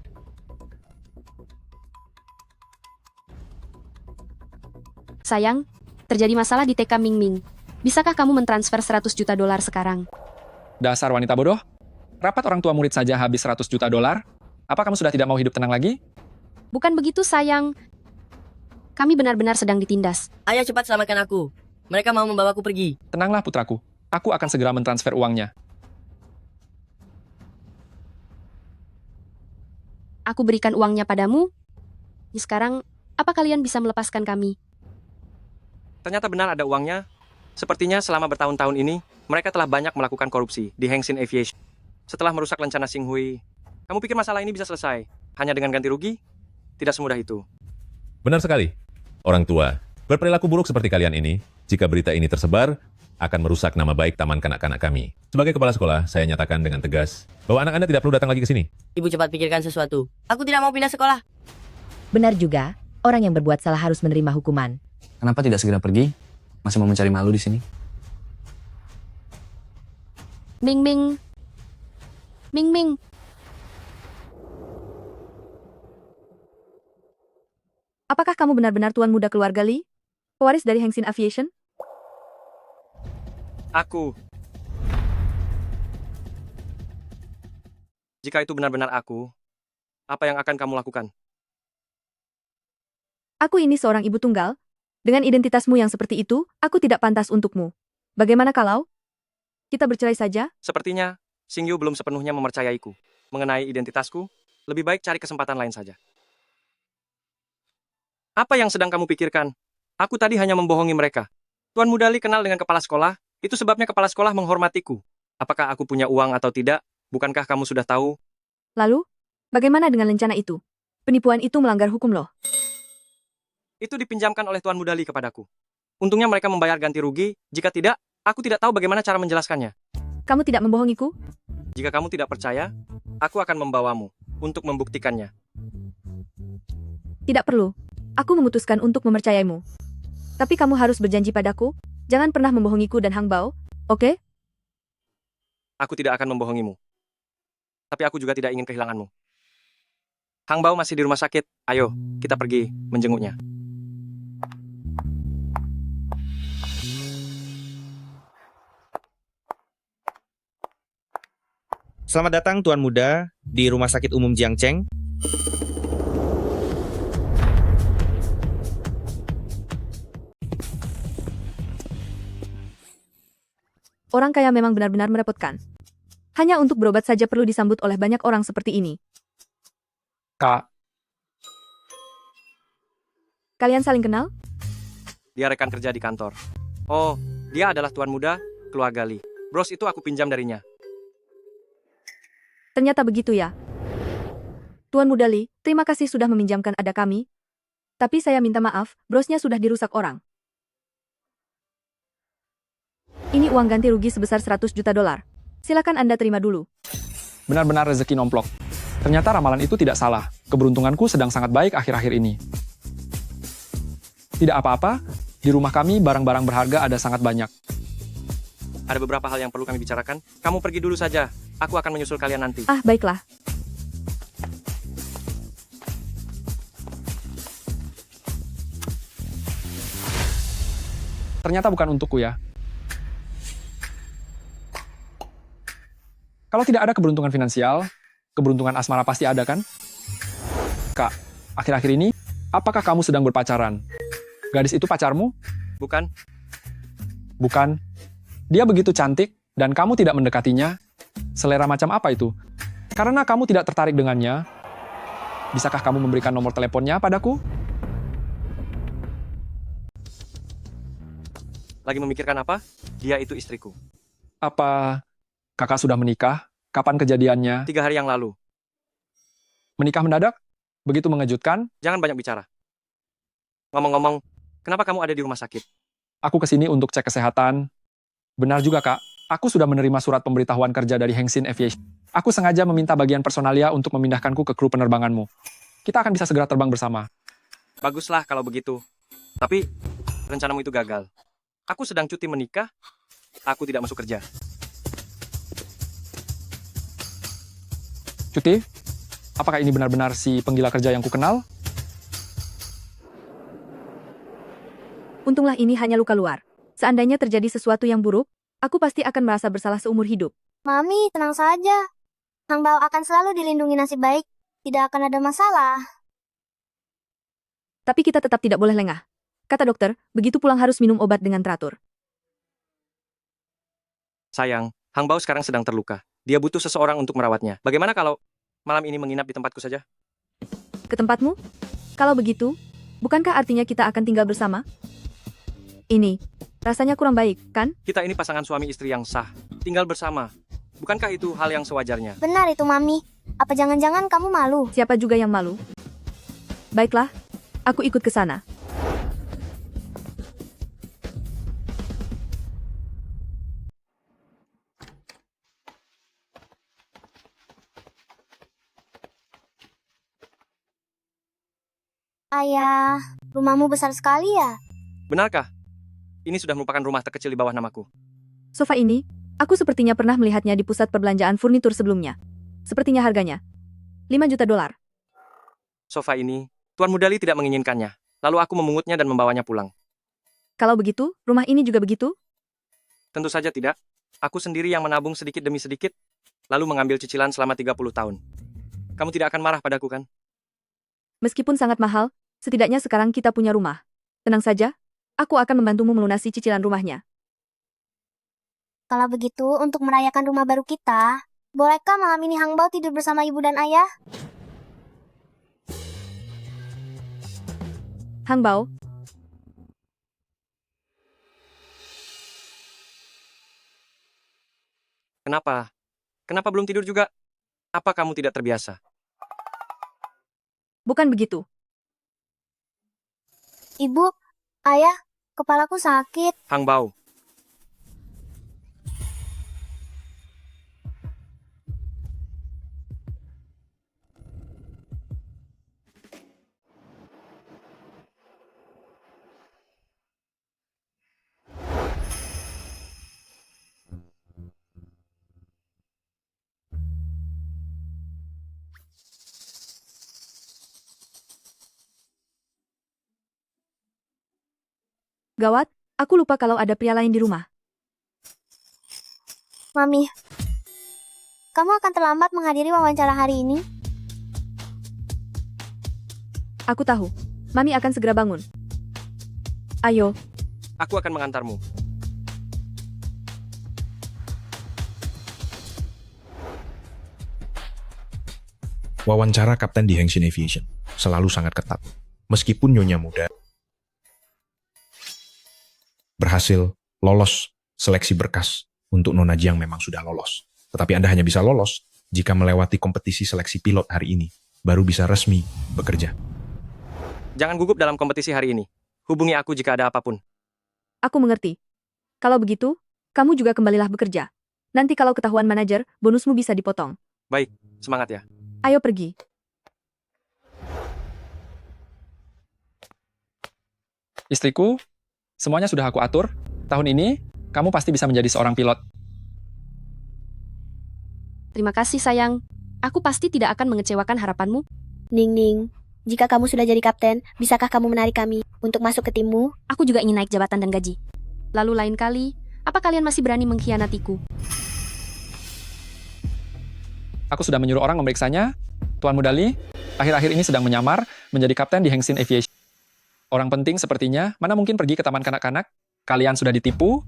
Sayang, terjadi masalah di TK Ming Ming. Bisakah kamu mentransfer 100 juta dolar sekarang? Dasar wanita bodoh. Rapat orang tua murid saja habis 100 juta dolar. Apa kamu sudah tidak mau hidup tenang lagi? Bukan begitu, sayang. Kami benar-benar sedang ditindas. Ayah, cepat selamatkan aku. Mereka mau membawaku pergi. Tenanglah putraku. Aku akan segera mentransfer uangnya. Aku berikan uangnya padamu. Sekarang, apa kalian bisa melepaskan kami? Ternyata benar ada uangnya. Sepertinya selama bertahun-tahun ini, mereka telah banyak melakukan korupsi di Hengxin Aviation. Setelah merusak rencana Xing Hui, kamu pikir masalah ini bisa selesai hanya dengan ganti rugi? Tidak semudah itu. Benar sekali. Orang tua, berperilaku buruk seperti kalian ini, jika berita ini tersebar, akan merusak nama baik taman kanak-kanak kami. Sebagai kepala sekolah, saya nyatakan dengan tegas bahwa anak Anda tidak perlu datang lagi ke sini. Ibu cepat pikirkan sesuatu. Aku tidak mau pindah sekolah. Benar juga, orang yang berbuat salah harus menerima hukuman. Kenapa tidak segera pergi? Masih mau mencari malu di sini? Ming Ming. Ming Ming. Apakah kamu benar-benar tuan muda keluarga Li? Pewaris dari Hengxin Aviation? Aku. Jika itu benar-benar aku, apa yang akan kamu lakukan? Aku ini seorang ibu tunggal. Dengan identitasmu yang seperti itu, aku tidak pantas untukmu. Bagaimana kalau kita bercerai saja? Sepertinya, Xingyu belum sepenuhnya mempercayaiku. Mengenai identitasku, lebih baik cari kesempatan lain saja. Apa yang sedang kamu pikirkan? Aku tadi hanya membohongi mereka. Tuan Muda Li kenal dengan kepala sekolah, itu sebabnya kepala sekolah menghormatiku. Apakah aku punya uang atau tidak? Bukankah kamu sudah tahu? Lalu, bagaimana dengan rencana itu? Penipuan itu melanggar hukum loh. Itu dipinjamkan oleh Tuan Muda Li kepadaku. Untungnya mereka membayar ganti rugi, jika tidak, aku tidak tahu bagaimana cara menjelaskannya. Kamu tidak membohongiku? Jika kamu tidak percaya, aku akan membawamu untuk membuktikannya. Tidak perlu. Aku memutuskan untuk mempercayaimu. Tapi kamu harus berjanji padaku, jangan pernah membohongiku dan Hang Bao, oke? Aku tidak akan membohongimu. Tapi aku juga tidak ingin kehilanganmu. Hang Bao masih di rumah sakit. Ayo, kita pergi menjenguknya. Selamat datang Tuan Muda di Rumah Sakit Umum Jiangcheng. Orang kaya memang benar-benar merepotkan. Hanya untuk berobat saja perlu disambut oleh banyak orang seperti ini. Kak, Kalian saling kenal? Dia rekan kerja di kantor. Oh, dia adalah Tuan Muda, keluarga Li. Bros itu aku pinjam darinya. Ternyata begitu ya. Tuan Muda Li, terima kasih sudah meminjamkan ada kami. Tapi saya minta maaf, brosnya sudah dirusak orang. Ini uang ganti rugi sebesar 100 juta dolar. Silakan Anda terima dulu. benar-benar rezeki nomplok. Ternyata ramalan itu tidak salah. Keberuntunganku sedang sangat baik akhir-akhir ini. Tidak apa-apa, di rumah kami barang-barang berharga ada sangat banyak. Ada beberapa hal yang perlu kami bicarakan. Kamu pergi dulu saja. Aku akan menyusul kalian nanti. Ah, baiklah. Ternyata bukan untukku ya. Kalau tidak ada keberuntungan finansial, keberuntungan asmara pasti ada kan? Kak, akhir-akhir ini, apakah kamu sedang berpacaran? Gadis itu pacarmu? Bukan. Bukan. Dia begitu cantik, dan kamu tidak mendekatinya. Selera macam apa itu? Karena kamu tidak tertarik dengannya, bisakah kamu memberikan nomor teleponnya padaku? Lagi memikirkan apa? Dia itu istriku. Apa kakak sudah menikah? Kapan kejadiannya? 3 hari yang lalu. Menikah mendadak? Begitu mengejutkan? Jangan banyak bicara. Ngomong-ngomong, kenapa kamu ada di rumah sakit? Aku kesini untuk cek kesehatan. Benar juga, Kak. Aku sudah menerima surat pemberitahuan kerja dari Hengsin Aviation. Aku sengaja meminta bagian personalia untuk memindahkanku ke kru penerbanganmu. Kita akan bisa segera terbang bersama. Baguslah kalau begitu. Tapi, rencanamu itu gagal. Aku sedang cuti menikah, aku tidak masuk kerja. Cuti? Apakah ini benar-benar si penggila kerja yang kukenal? Untunglah ini hanya luka luar. Seandainya terjadi sesuatu yang buruk, aku pasti akan merasa bersalah seumur hidup. Mami, tenang saja. Hang Bao akan selalu dilindungi nasib baik. Tidak akan ada masalah. Tapi kita tetap tidak boleh lengah. Kata dokter, begitu pulang harus minum obat dengan teratur. Sayang, Hang Bao sekarang sedang terluka. Dia butuh seseorang untuk merawatnya. Bagaimana kalau malam ini menginap di tempatku saja? Ke tempatmu? Kalau begitu, bukankah artinya kita akan tinggal bersama? Ini, rasanya kurang baik, kan? Kita ini pasangan suami istri yang sah. Tinggal bersama. Bukankah itu hal yang sewajarnya? Benar itu, Mami. Apa jangan-jangan kamu malu? Siapa juga yang malu? Baiklah, aku ikut ke sana. Ayah, rumahmu besar sekali ya? Benarkah? Ini sudah merupakan rumah terkecil di bawah namaku. Sofa ini, aku sepertinya pernah melihatnya di pusat perbelanjaan furnitur sebelumnya. Sepertinya harganya $5 juta. Sofa ini, Tuan Mudali tidak menginginkannya. Lalu aku memungutnya dan membawanya pulang. Kalau begitu, rumah ini juga begitu? Tentu saja tidak. Aku sendiri yang menabung sedikit demi sedikit, lalu mengambil cicilan selama 30 tahun. Kamu tidak akan marah padaku, kan? Meskipun sangat mahal, setidaknya sekarang kita punya rumah. Tenang saja, aku akan membantumu melunasi cicilan rumahnya. Kalau begitu, untuk merayakan rumah baru kita, bolehkah malam ini Hang Bao tidur bersama ibu dan ayah? Hang Bao, Kenapa? Kenapa belum tidur juga? Apa kamu tidak terbiasa? bukan begitu. Ibu, ayah, kepalaku sakit. Hang Bao, Gawat, aku lupa kalau ada pria lain di rumah. Mami, kamu akan terlambat menghadiri wawancara hari ini? Aku tahu, Mami akan segera bangun. Ayo, aku akan mengantarmu. Wawancara kapten di Hengsin Aviation selalu sangat ketat. Meskipun Nyonya Muda berhasil lolos seleksi berkas untuk Nona Jiang memang sudah lolos. Tetapi Anda hanya bisa lolos jika melewati kompetisi seleksi pilot hari ini, baru bisa resmi bekerja. Jangan gugup dalam kompetisi hari ini. Hubungi aku jika ada apapun. aku mengerti. Kalau begitu, kamu juga kembalilah bekerja. Nanti kalau ketahuan manajer, bonusmu bisa dipotong. Baik, semangat ya. Ayo pergi. Istriku, semuanya sudah aku atur. Tahun ini, kamu pasti bisa menjadi seorang pilot. Terima kasih sayang. Aku pasti tidak akan mengecewakan harapanmu. Ning Ning, jika kamu sudah jadi kapten, bisakah kamu menarik kami untuk masuk ke timmu? Aku juga ingin naik jabatan dan gaji. Lalu lain kali, apa kalian masih berani mengkhianatiku? Aku sudah menyuruh orang memeriksanya. Tuan Mudali, akhir-akhir ini sedang menyamar menjadi kapten di Hengsin Aviation. Orang penting sepertinya, mana mungkin pergi ke taman kanak-kanak? Kalian sudah ditipu?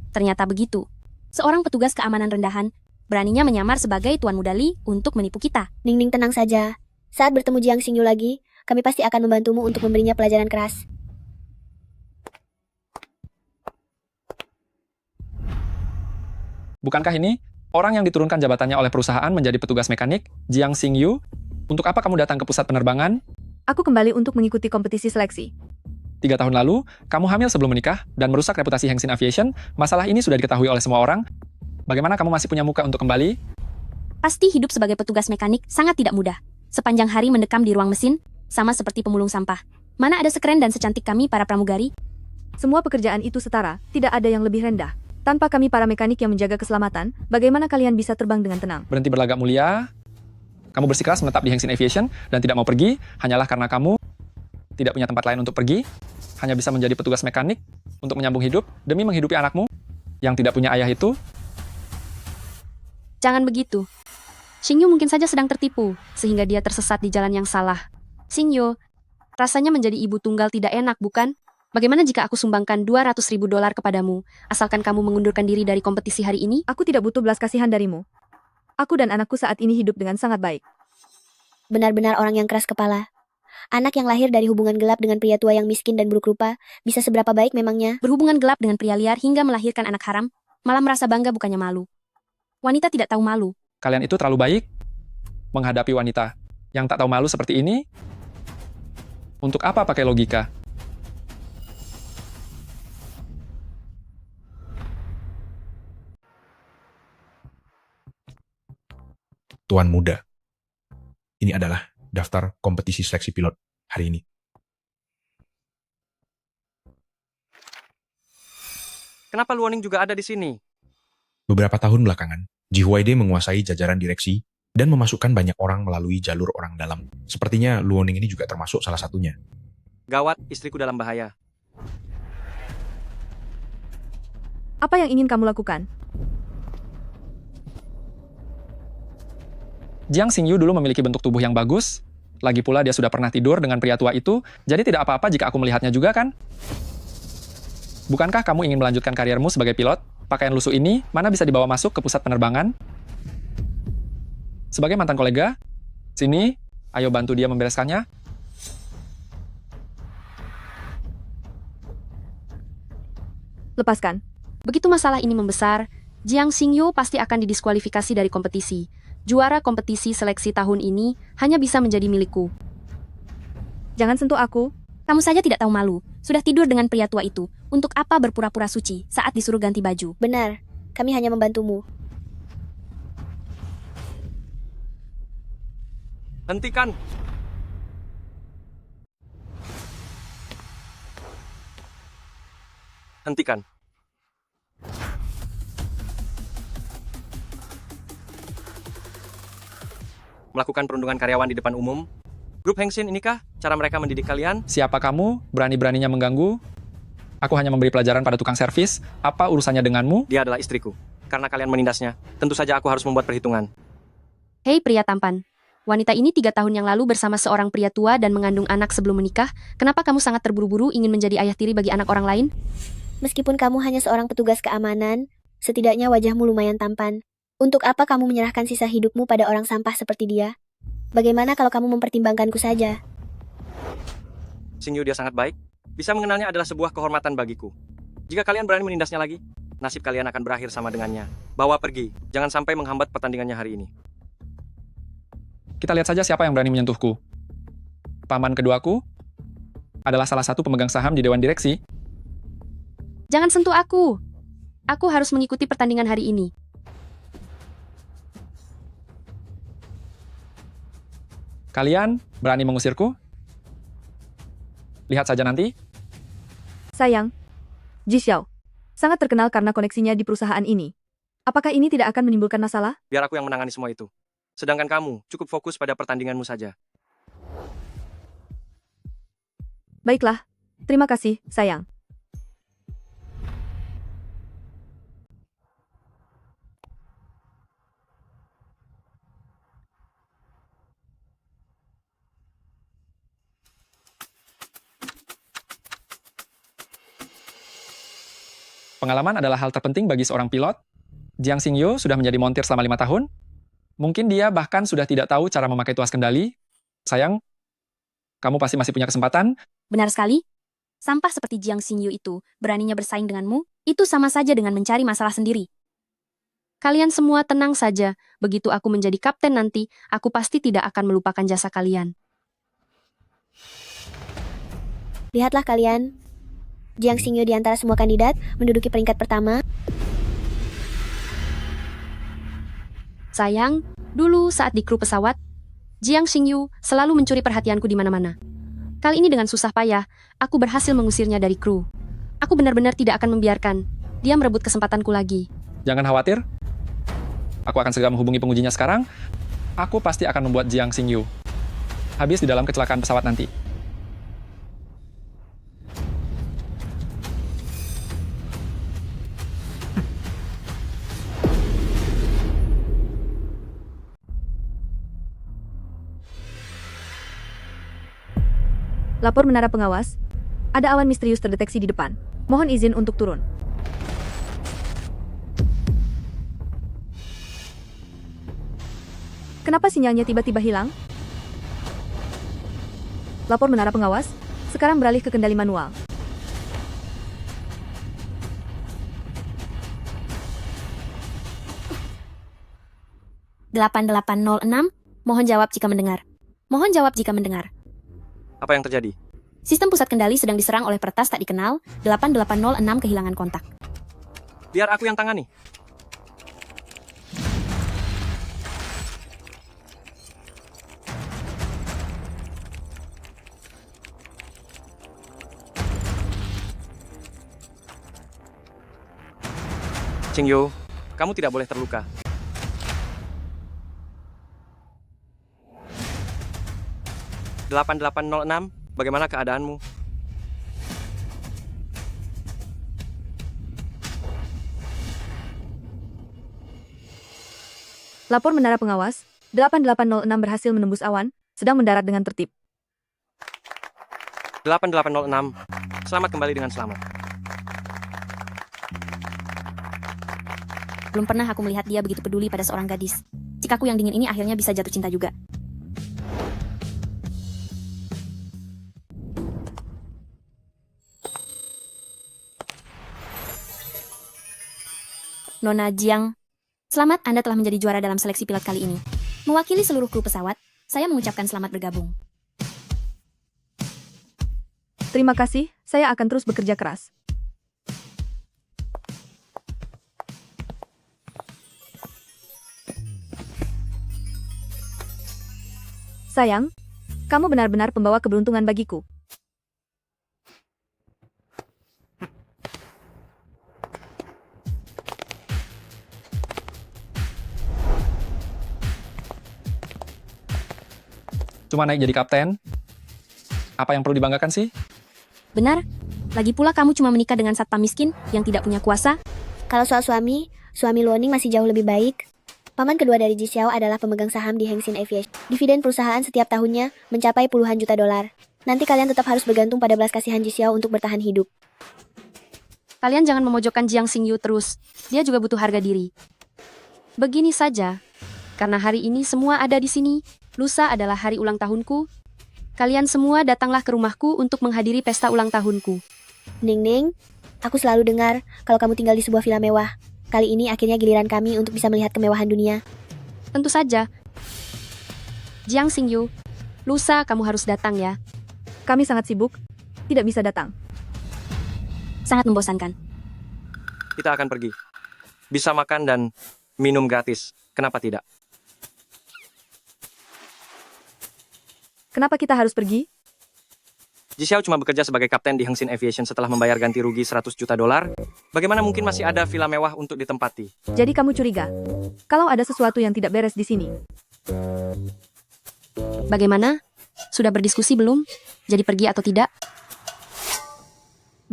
Ternyata begitu. Seorang petugas keamanan rendahan, Beraninya menyamar sebagai Tuan Muda Lee untuk menipu kita. Ning tenang saja. Saat bertemu Jiang Xingyu lagi, kami pasti akan membantumu untuk memberinya pelajaran keras. Bukankah ini orang yang diturunkan jabatannya oleh perusahaan menjadi petugas mekanik, Jiang Xingyu? Untuk apa kamu datang ke pusat penerbangan? Aku kembali untuk mengikuti kompetisi seleksi. 3 tahun lalu, kamu hamil sebelum menikah dan merusak reputasi Hengsin Aviation. Masalah ini sudah diketahui oleh semua orang. Bagaimana kamu masih punya muka untuk kembali? Pasti hidup sebagai petugas mekanik sangat tidak mudah. Sepanjang hari mendekam di ruang mesin, sama seperti pemulung sampah. Mana ada sekeren dan secantik kami para pramugari? Semua pekerjaan itu setara, tidak ada yang lebih rendah. Tanpa kami para mekanik yang menjaga keselamatan, bagaimana kalian bisa terbang dengan tenang? Berhenti berlagak mulia. Kamu bersikeras menetap di Hengsin Aviation dan tidak mau pergi, hanyalah karena kamu tidak punya tempat lain untuk pergi, hanya bisa menjadi petugas mekanik untuk menyambung hidup demi menghidupi anakmu yang tidak punya ayah itu. Jangan begitu. Xingyu mungkin saja sedang tertipu, sehingga dia tersesat di jalan yang salah. Xingyu, rasanya menjadi ibu tunggal tidak enak, bukan? Bagaimana jika aku sumbangkan $200.000 kepadamu, asalkan kamu mengundurkan diri dari kompetisi hari ini? Aku tidak butuh belas kasihan darimu. Aku dan anakku saat ini hidup dengan sangat baik. Benar-benar orang yang keras kepala. Anak yang lahir dari hubungan gelap dengan pria tua yang miskin dan buruk rupa, bisa seberapa baik memangnya? Berhubungan gelap dengan pria liar hingga melahirkan anak haram, malah merasa bangga bukannya malu. Wanita tidak tahu malu. Kalian itu terlalu baik menghadapi wanita yang tak tahu malu seperti ini. Untuk apa pakai logika? Tuan Muda. Ini adalah daftar kompetisi seleksi pilot hari ini. Kenapa Luoning juga ada di sini? Beberapa tahun belakangan, Ji Huaide menguasai jajaran direksi dan memasukkan banyak orang melalui jalur orang dalam. Sepertinya Luoning ini juga termasuk salah satunya. Gawat, istriku dalam bahaya. Apa yang ingin kamu lakukan? Jiang Xingyu dulu memiliki bentuk tubuh yang bagus. Lagi pula dia sudah pernah tidur dengan pria tua itu, jadi tidak apa-apa jika aku melihatnya juga kan? Bukankah kamu ingin melanjutkan kariermu sebagai pilot? Pakaian lusuh ini, mana bisa dibawa masuk ke pusat penerbangan? Sebagai mantan kolega, sini, ayo bantu dia membereskannya. Lepaskan. Begitu masalah ini membesar, Jiang Xingyu pasti akan didiskualifikasi dari kompetisi. Juara kompetisi seleksi tahun ini hanya bisa menjadi milikku. Jangan sentuh aku. Kamu saja tidak tahu malu. Sudah tidur dengan pria tua itu. Untuk apa berpura-pura suci saat disuruh ganti baju? Benar, kami hanya membantumu. Hentikan! Hentikan. Melakukan perundungan karyawan di depan umum? Grup Hengsin inikah cara mereka mendidik kalian? Siapa kamu? Berani-beraninya mengganggu? Aku hanya memberi pelajaran pada tukang servis. Apa urusannya denganmu? Dia adalah istriku. Karena kalian menindasnya, tentu saja aku harus membuat perhitungan. Hei pria tampan, wanita ini 3 tahun yang lalu bersama seorang pria tua dan mengandung anak sebelum menikah. Kenapa kamu sangat terburu-buru ingin menjadi ayah tiri bagi anak orang lain? Meskipun kamu hanya seorang petugas keamanan, setidaknya wajahmu lumayan tampan. Untuk apa kamu menyerahkan sisa hidupmu pada orang sampah seperti dia? Bagaimana kalau kamu mempertimbangkanku saja? Xingyu dia sangat baik. Bisa mengenalnya adalah sebuah kehormatan bagiku. Jika kalian berani menindasnya lagi, nasib kalian akan berakhir sama dengannya. Bawa pergi, jangan sampai menghambat pertandingannya hari ini. Kita lihat saja siapa yang berani menyentuhku. Paman keduaku adalah salah satu pemegang saham di Dewan Direksi. Jangan sentuh aku. Aku harus mengikuti pertandingan hari ini. Kalian berani mengusirku? Lihat saja nanti. Sayang, Ji Xiao sangat terkenal karena koneksinya di perusahaan ini. Apakah ini tidak akan menimbulkan masalah? Biar aku yang menangani semua itu. Sedangkan kamu cukup fokus pada pertandinganmu saja. Baiklah, terima kasih, sayang. Pengalaman adalah hal terpenting bagi seorang pilot. Jiang Xingyu sudah menjadi montir selama 5 tahun. Mungkin dia bahkan sudah tidak tahu cara memakai tuas kendali. Sayang, kamu pasti masih punya kesempatan. Benar sekali. Sampah seperti Jiang Xingyu itu beraninya bersaing denganmu, itu sama saja dengan mencari masalah sendiri. Kalian semua tenang saja, begitu aku menjadi kapten nanti, aku pasti tidak akan melupakan jasa kalian. Lihatlah kalian, Jiang Xingyu di antara semua kandidat menduduki peringkat pertama. Sayang, dulu saat di kru pesawat, Jiang Xingyu selalu mencuri perhatianku di mana-mana. Kali ini dengan susah payah, aku berhasil mengusirnya dari kru. Aku benar-benar tidak akan membiarkan dia merebut kesempatanku lagi. Jangan khawatir. Aku akan segera menghubungi pengujinya sekarang. Aku pasti akan membuat Jiang Xingyu habis di dalam kecelakaan pesawat nanti. Lapor menara pengawas. Ada awan misterius terdeteksi di depan. Mohon izin untuk turun. Kenapa sinyalnya tiba-tiba hilang? Lapor menara pengawas. Sekarang beralih ke kendali manual. "8806, mohon jawab jika mendengar. Mohon jawab jika mendengar. Apa yang terjadi? Sistem pusat kendali sedang diserang oleh peretas tak dikenal, 8806 kehilangan kontak. Biar aku yang tangani. Xingyu, kamu tidak boleh terluka. "8806, bagaimana keadaanmu?" Lapor menara pengawas. 8806 berhasil menembus awan, sedang mendarat dengan tertib. 8806, selamat kembali dengan selamat. Belum pernah aku melihat dia begitu peduli pada seorang gadis. Cikaku yang dingin ini akhirnya bisa jatuh cinta juga. Nona Jiang, selamat Anda telah menjadi juara dalam seleksi pilot kali ini. Mewakili seluruh kru pesawat, saya mengucapkan selamat bergabung. Terima kasih, saya akan terus bekerja keras. Sayang, kamu benar-benar pembawa keberuntungan bagiku. Cuma naik jadi kapten. Apa yang perlu dibanggakan sih? Benar, lagi pula kamu cuma menikah dengan satpam miskin yang tidak punya kuasa. Kalau soal suami Luoning masih jauh lebih baik. Paman kedua dari Ji Xiao adalah pemegang saham di Hengxin Aviation. Dividen perusahaan setiap tahunnya mencapai puluhan juta dolar. Nanti kalian tetap harus bergantung pada belas kasihan Ji Xiao untuk bertahan hidup. Kalian jangan memojokkan Jiang Xingyu terus. Dia juga butuh harga diri. Begini saja, karena hari ini semua ada di sini. Lusa adalah hari ulang tahunku. Kalian semua datanglah ke rumahku untuk menghadiri pesta ulang tahunku. Ning, aku selalu dengar kalau kamu tinggal di sebuah villa mewah. Kali ini akhirnya giliran kami untuk bisa melihat kemewahan dunia. Tentu saja. Jiang Xingyu, lusa kamu harus datang ya. Kami sangat sibuk, tidak bisa datang. Sangat membosankan. Kita akan pergi. Bisa makan dan minum gratis. Kenapa tidak? Kenapa kita harus pergi? Ji Xiao cuma bekerja sebagai kapten di Hengxin Aviation setelah membayar ganti rugi 100 juta dolar. Bagaimana mungkin masih ada villa mewah untuk ditempati? Jadi kamu curiga kalau ada sesuatu yang tidak beres di sini. Bagaimana? Sudah berdiskusi belum? Jadi pergi atau tidak?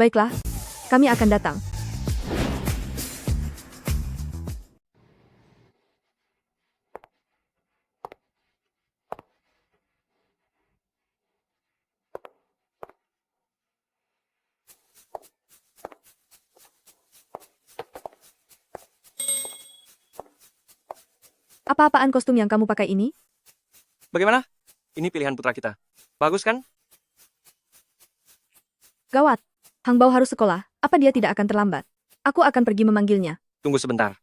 Baiklah, kami akan datang. Apa-apaan kostum yang kamu pakai ini? Bagaimana? Ini pilihan putra kita. Bagus kan? Gawat. Hang Bao harus sekolah. Apa dia tidak akan terlambat? Aku akan pergi memanggilnya. Tunggu sebentar.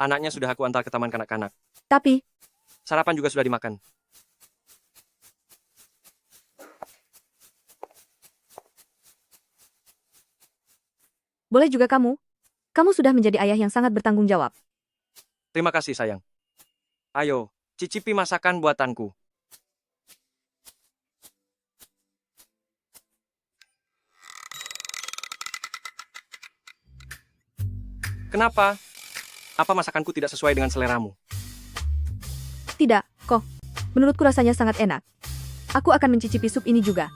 Anaknya sudah aku antar ke taman kanak-kanak. Tapi, Sarapan juga sudah dimakan. boleh juga kamu? Kamu sudah menjadi ayah yang sangat bertanggung jawab. Terima kasih, sayang. Ayo, cicipi masakan buatanku. Kenapa? Apa masakanku tidak sesuai dengan seleramu? Tidak, kok. Menurutku rasanya sangat enak. Aku akan mencicipi sup ini juga.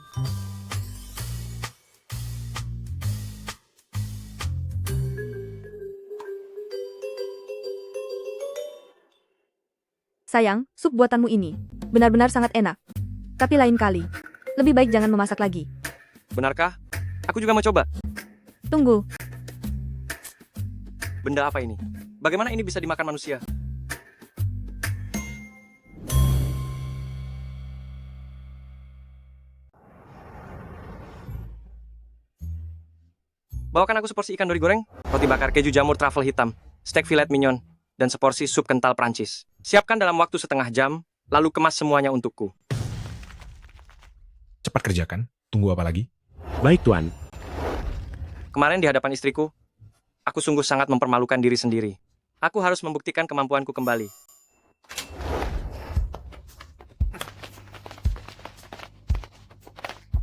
Sayang, sup buatanmu ini benar-benar sangat enak. Tapi lain kali, lebih baik jangan memasak lagi. Benarkah? Aku juga mau coba. Tunggu, Benda apa ini? Bagaimana ini bisa dimakan manusia? Bawakan aku seporsi ikan dori goreng, roti bakar keju jamur truffle hitam, steak filet mignon, dan seporsi sup kental Prancis. Siapkan dalam waktu setengah jam, lalu kemas semuanya untukku. Cepat kerjakan. Tunggu apa lagi? Baik, Tuan. Kemarin di hadapan istriku, aku sungguh sangat mempermalukan diri sendiri. Aku harus membuktikan kemampuanku kembali.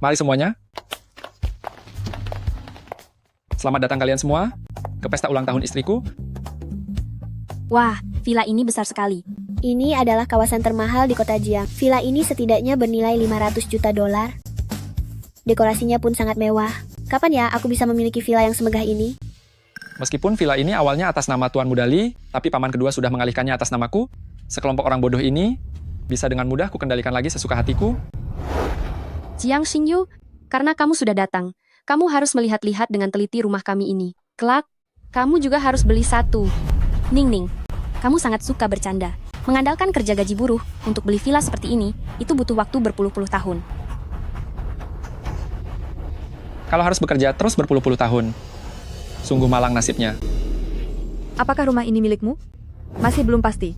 Mari semuanya. Selamat datang kalian semua ke pesta ulang tahun istriku. Wah, villa ini besar sekali. Ini adalah kawasan termahal di kota Jiang. Villa ini setidaknya bernilai 500 juta dolar. Dekorasinya pun sangat mewah. Kapan ya aku bisa memiliki villa yang semegah ini? Meskipun villa ini awalnya atas nama Tuan Muda Li, tapi paman kedua sudah mengalihkannya atas namaku, sekelompok orang bodoh ini bisa dengan mudah kukendalikan lagi sesuka hatiku. Jiang Xingyu, karena kamu sudah datang, kamu harus melihat-lihat dengan teliti rumah kami ini. Kelak, kamu juga harus beli satu. Ning Ning, kamu sangat suka bercanda. Mengandalkan kerja gaji buruh untuk beli villa seperti ini, itu butuh waktu berpuluh-puluh tahun. Kalau harus bekerja terus berpuluh-puluh tahun, sungguh malang nasibnya. Apakah rumah ini milikmu? Masih belum pasti.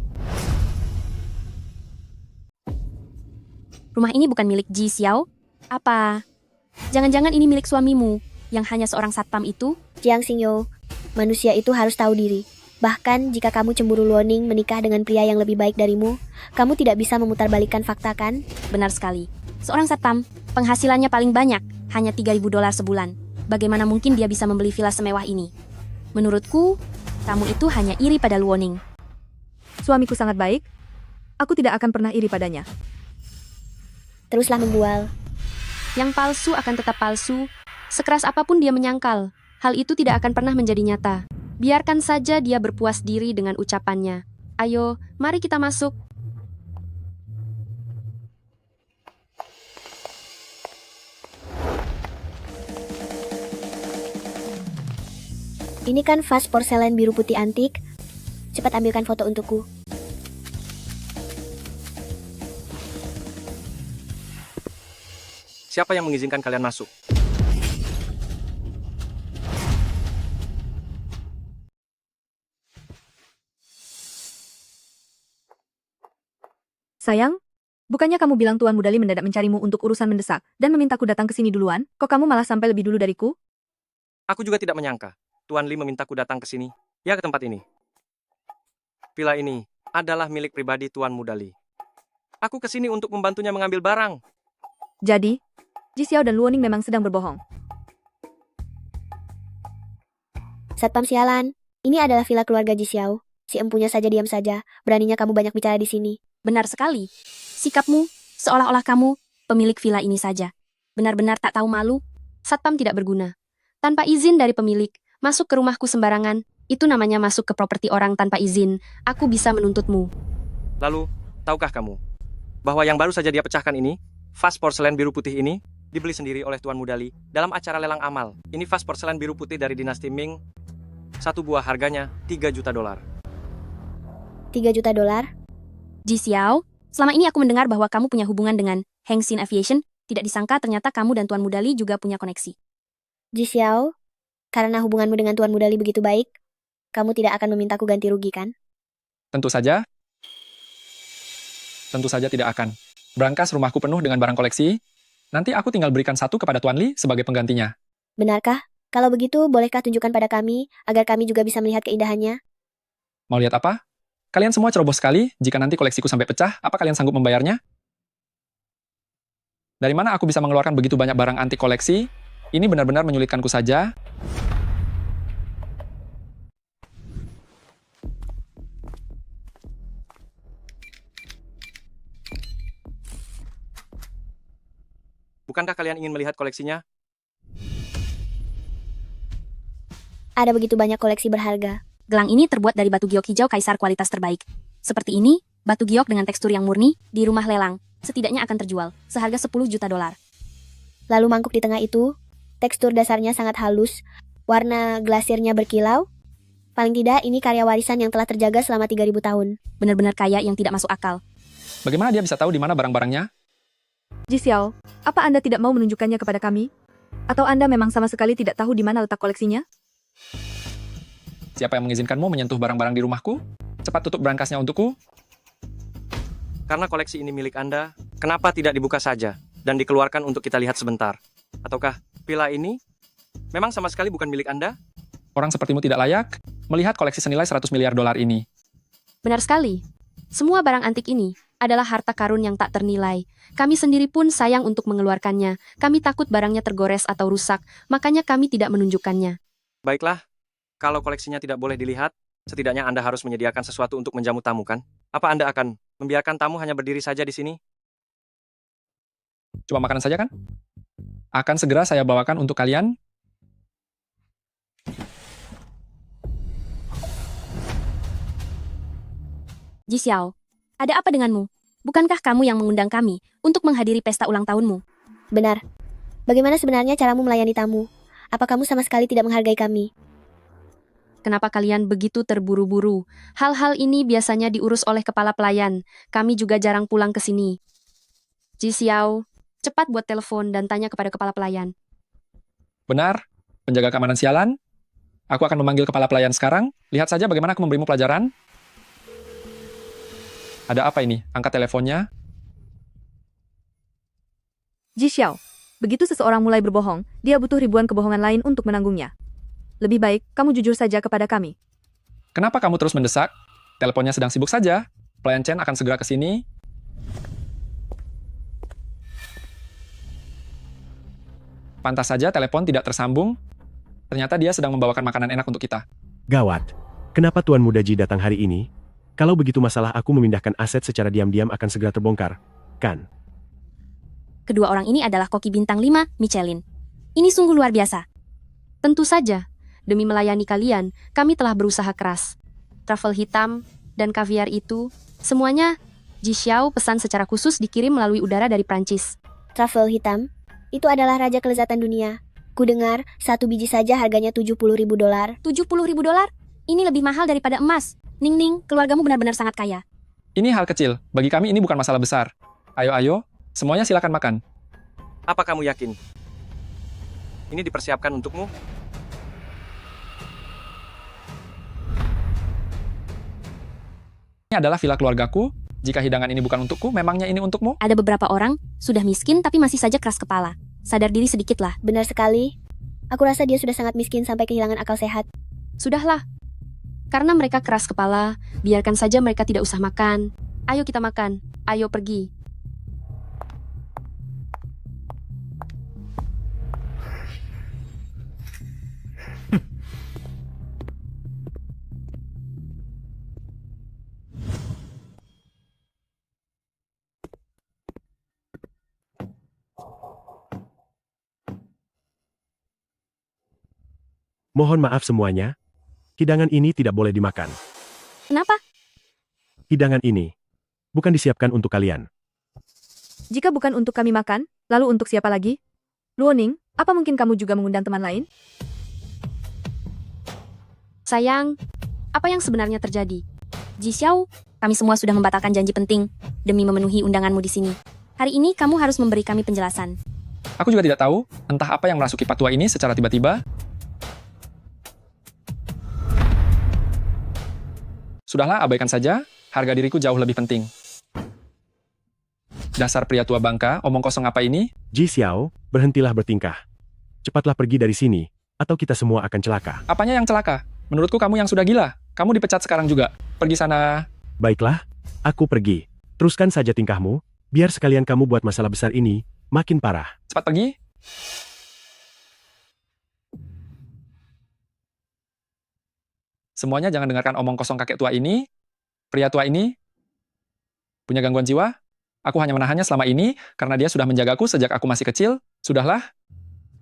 Rumah ini bukan milik Ji Xiao? Apa? Jangan-jangan ini milik suamimu, yang hanya seorang satpam itu? Jiang Xingyu, manusia itu harus tahu diri. Bahkan jika kamu cemburu Luoning menikah dengan pria yang lebih baik darimu, kamu tidak bisa memutarbalikkan fakta kan? Benar sekali. Seorang satpam, penghasilannya paling banyak, hanya 3.000 dolar sebulan. Bagaimana mungkin dia bisa membeli villa semewah ini? Menurutku, kamu itu hanya iri pada Luoning. Suamiku sangat baik. Aku tidak akan pernah iri padanya. Teruslah membual. Yang palsu akan tetap palsu, sekeras apapun dia menyangkal. Hal itu tidak akan pernah menjadi nyata. Biarkan saja dia berpuas diri dengan ucapannya. Ayo, mari kita masuk. Ini kan vas porselen biru putih antik. Cepat ambilkan foto untukku. Siapa yang mengizinkan kalian masuk? Sayang, bukannya kamu bilang Tuan Muda Li mendadak mencarimu untuk urusan mendesak dan memintaku datang ke sini duluan? Kok kamu malah sampai lebih dulu dariku? Aku juga tidak menyangka. Tuan Li memintaku datang ke sini. Ya, ke tempat ini. Villa ini adalah milik pribadi Tuan Muda Li. Aku ke sini untuk membantunya mengambil barang. Jadi, Ji Xiao dan Luoning memang sedang berbohong. Satpam sialan, ini adalah villa keluarga Ji Xiao. Si empunya saja diam saja, beraninya kamu banyak bicara di sini. Benar sekali. Sikapmu, seolah-olah kamu pemilik villa ini saja. Benar-benar tak tahu malu. Satpam tidak berguna. Tanpa izin dari pemilik, masuk ke rumahku sembarangan, itu namanya masuk ke properti orang tanpa izin. Aku bisa menuntutmu. Lalu, tahukah kamu bahwa yang baru saja dia pecahkan ini, vas porselen biru putih ini, dibeli sendiri oleh Tuan Muda Li dalam acara lelang amal. Ini vas porselen biru putih dari dinasti Ming. Satu buah harganya 3 juta dolar. 3 juta dolar? Ji Xiao, selama ini aku mendengar bahwa kamu punya hubungan dengan Hengxin Aviation. Tidak disangka ternyata kamu dan Tuan Muda Li juga punya koneksi. Ji Xiao, karena hubunganmu dengan Tuan Muda Li begitu baik, kamu tidak akan memintaku ganti rugi kan? Tentu saja. Tentu saja tidak akan. Brankas rumahku penuh dengan barang koleksi. Nanti aku tinggal berikan satu kepada Tuan Li sebagai penggantinya. Benarkah? Kalau begitu, bolehkah tunjukkan pada kami, agar kami juga bisa melihat keindahannya? Mau lihat apa? Kalian semua ceroboh sekali. Jika nanti koleksiku sampai pecah, apa kalian sanggup membayarnya? Dari mana aku bisa mengeluarkan begitu banyak barang antik koleksi? Ini benar-benar menyulitkanku saja. Bukankah kalian ingin melihat koleksinya? Ada begitu banyak koleksi berharga. Gelang ini terbuat dari batu giok hijau kaisar kualitas terbaik. Seperti ini, batu giok dengan tekstur yang murni, di rumah lelang, setidaknya akan terjual, seharga 10 juta dolar. Lalu mangkuk di tengah itu, tekstur dasarnya sangat halus, warna glasirnya berkilau. Paling tidak, ini karya warisan yang telah terjaga selama 3.000 tahun. Benar-benar kaya yang tidak masuk akal. Bagaimana dia bisa tahu di mana barang-barangnya? Ji Xiao, apa Anda tidak mau menunjukkannya kepada kami? Atau Anda memang sama sekali tidak tahu di mana letak koleksinya? Siapa yang mengizinkanmu menyentuh barang-barang di rumahku? Cepat tutup brankasnya untukku. Karena koleksi ini milik Anda, kenapa tidak dibuka saja dan dikeluarkan untuk kita lihat sebentar? Ataukah villa ini memang sama sekali bukan milik Anda? Orang sepertimu tidak layak melihat koleksi senilai 100 miliar dolar ini. Benar sekali. Semua barang antik ini adalah harta karun yang tak ternilai. Kami sendiri pun sayang untuk mengeluarkannya. Kami takut barangnya tergores atau rusak, makanya kami tidak menunjukkannya. Baiklah, kalau koleksinya tidak boleh dilihat, setidaknya Anda harus menyediakan sesuatu untuk menjamu tamu, kan? Apa Anda akan membiarkan tamu hanya berdiri saja di sini? Cuma makanan saja kan? Akan segera saya bawakan untuk kalian. Ji Xiao, ada apa denganmu? Bukankah kamu yang mengundang kami untuk menghadiri pesta ulang tahunmu? Benar. Bagaimana sebenarnya caramu melayani tamu? Apa kamu sama sekali tidak menghargai kami? Kenapa kalian begitu terburu-buru? Hal-hal ini biasanya diurus oleh kepala pelayan. Kami juga jarang pulang ke sini. Ji Xiao, cepat buat telepon dan tanya kepada kepala pelayan. Benar, penjaga keamanan sialan. Aku akan memanggil kepala pelayan sekarang. Lihat saja bagaimana aku memberimu pelajaran. Ada apa ini? Angkat teleponnya. Ji Xiao, begitu seseorang mulai berbohong, dia butuh ribuan kebohongan lain untuk menanggungnya. Lebih baik, kamu jujur saja kepada kami. Kenapa kamu terus mendesak? Teleponnya sedang sibuk saja. Pelayan Chen akan segera ke sini. Pantas saja telepon tidak tersambung. Ternyata dia sedang membawakan makanan enak untuk kita. Gawat. Kenapa Tuan Muda Ji datang hari ini? Kalau begitu masalah aku memindahkan aset secara diam-diam akan segera terbongkar, kan? Kedua orang ini adalah koki bintang 5 Michelin. Ini sungguh luar biasa. Tentu saja, demi melayani kalian, kami telah berusaha keras. Truffle hitam dan kaviar itu, semuanya Ji Xiao pesan secara khusus dikirim melalui udara dari Prancis. Truffle hitam? Itu adalah raja kelezatan dunia. Ku dengar, satu biji saja harganya 70.000 dolar. 70.000 dolar? Ini lebih mahal daripada emas. Ning Ning, keluargamu benar-benar sangat kaya. Ini hal kecil. Bagi kami ini bukan masalah besar. Ayo, semuanya silakan makan. Apa kamu yakin? Ini dipersiapkan untukmu? Ini adalah villa keluargaku. Jika hidangan ini bukan untukku, memangnya ini untukmu? Ada beberapa orang, sudah miskin tapi masih saja keras kepala. Sadar diri sedikitlah. Benar sekali. Aku rasa dia sudah sangat miskin sampai kehilangan akal sehat. Sudahlah. Karena mereka keras kepala, biarkan saja mereka tidak usah makan. Ayo kita makan. Ayo pergi. Mohon maaf semuanya. Hidangan ini tidak boleh dimakan. Kenapa? Hidangan ini bukan disiapkan untuk kalian. Jika bukan untuk kami makan, lalu untuk siapa lagi? Luoning, apa mungkin kamu juga mengundang teman lain? Sayang, apa yang sebenarnya terjadi? Ji Xiao, kami semua sudah membatalkan janji penting demi memenuhi undanganmu di sini. Hari ini kamu harus memberi kami penjelasan. Aku juga tidak tahu, entah apa yang merasuki Patua ini secara tiba-tiba. Sudahlah, abaikan saja. Harga diriku jauh lebih penting. Dasar pria tua bangka, omong kosong apa ini? Ji Xiao, berhentilah bertingkah. Cepatlah pergi dari sini, atau kita semua akan celaka. Apanya yang celaka? Menurutku kamu yang sudah gila. Kamu dipecat sekarang juga. Pergi sana. Baiklah, aku pergi. Teruskan saja tingkahmu, biar sekalian kamu buat masalah besar ini makin parah. Cepat pergi. Semuanya jangan dengarkan omong kosong kakek tua ini. Pria tua ini punya gangguan jiwa. Aku hanya menahannya selama ini karena dia sudah menjagaku sejak aku masih kecil. Sudahlah.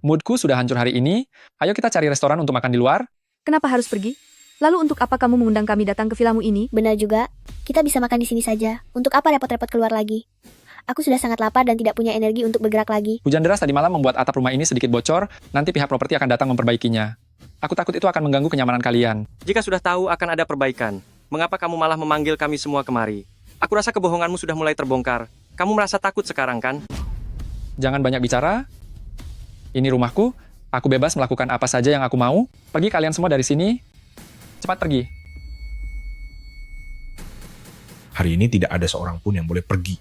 Moodku sudah hancur hari ini. Ayo kita cari restoran untuk makan di luar. Kenapa harus pergi? Lalu untuk apa kamu mengundang kami datang ke vilamu ini? Benar juga. Kita bisa makan di sini saja. Untuk apa repot-repot keluar lagi? Aku sudah sangat lapar dan tidak punya energi untuk bergerak lagi. Hujan deras tadi malam membuat atap rumah ini sedikit bocor. Nanti pihak properti akan datang memperbaikinya. Aku takut itu akan mengganggu kenyamanan kalian. Jika sudah tahu akan ada perbaikan, mengapa kamu malah memanggil kami semua kemari? Aku rasa kebohonganmu sudah mulai terbongkar. Kamu merasa takut sekarang, kan? Jangan banyak bicara. Ini rumahku. Aku bebas melakukan apa saja yang aku mau. Pergi kalian semua dari sini. Cepat pergi. Hari ini tidak ada seorang pun yang boleh pergi.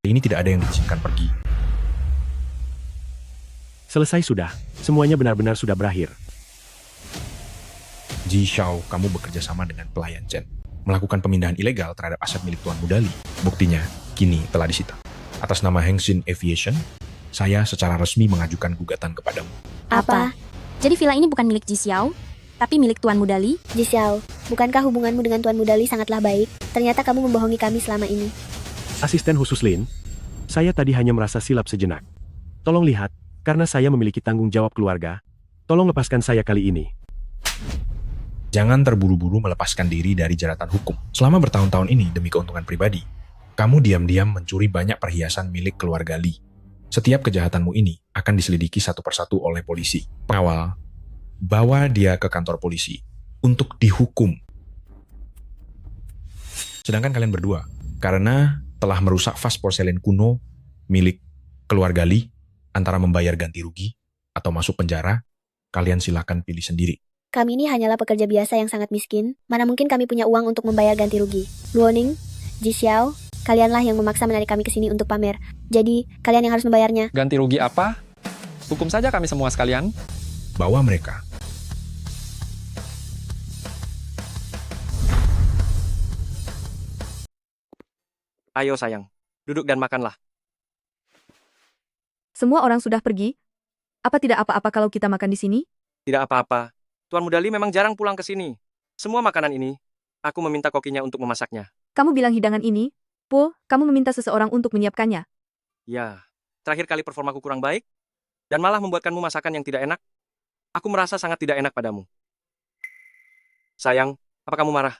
Hari ini tidak ada yang diizinkan pergi. Selesai sudah. Semuanya benar-benar sudah berakhir. Ji Xiao, kamu bekerja sama dengan pelayan Chen, melakukan pemindahan ilegal terhadap aset milik Tuan Muda Li. Buktinya, kini telah disita. Atas nama Hengxin Aviation, saya secara resmi mengajukan gugatan kepadamu. Apa? Jadi villa ini bukan milik Ji Xiao, tapi milik Tuan Muda Li? Ji Xiao, bukankah hubunganmu dengan Tuan Muda Li sangatlah baik? Ternyata kamu membohongi kami selama ini. Asisten khusus Lin, saya tadi hanya merasa silap sejenak. Tolong lihat, karena saya memiliki tanggung jawab keluarga, tolong lepaskan saya kali ini. Jangan terburu-buru melepaskan diri dari jeratan hukum. Selama bertahun-tahun ini demi keuntungan pribadi, kamu diam-diam mencuri banyak perhiasan milik keluarga Li. Setiap kejahatanmu ini akan diselidiki satu persatu oleh polisi. Pengawal, bawa dia ke kantor polisi untuk dihukum. Sedangkan kalian berdua, karena telah merusak vas porselen kuno milik keluarga Li, antara membayar ganti rugi atau masuk penjara, kalian silakan pilih sendiri. Kami ini hanyalah pekerja biasa yang sangat miskin. Mana mungkin kami punya uang untuk membayar ganti rugi. Luoning, Ji Xiao, kalianlah yang memaksa menarik kami ke sini untuk pamer. Jadi, kalian yang harus membayarnya. Ganti rugi apa? Hukum saja kami semua sekalian. Bawa mereka. Ayo sayang, duduk dan makanlah. Semua orang sudah pergi. Apa tidak apa-apa kalau kita makan di sini? Tidak apa-apa. Tuan Muda Li memang jarang pulang ke sini. Semua makanan ini, aku meminta kokinya untuk memasaknya. Kamu bilang hidangan ini? Po, kamu meminta seseorang untuk menyiapkannya. Ya, terakhir kali performaku kurang baik, dan malah membuatkanmu masakan yang tidak enak. Aku merasa sangat tidak enak padamu. Sayang, apa kamu marah?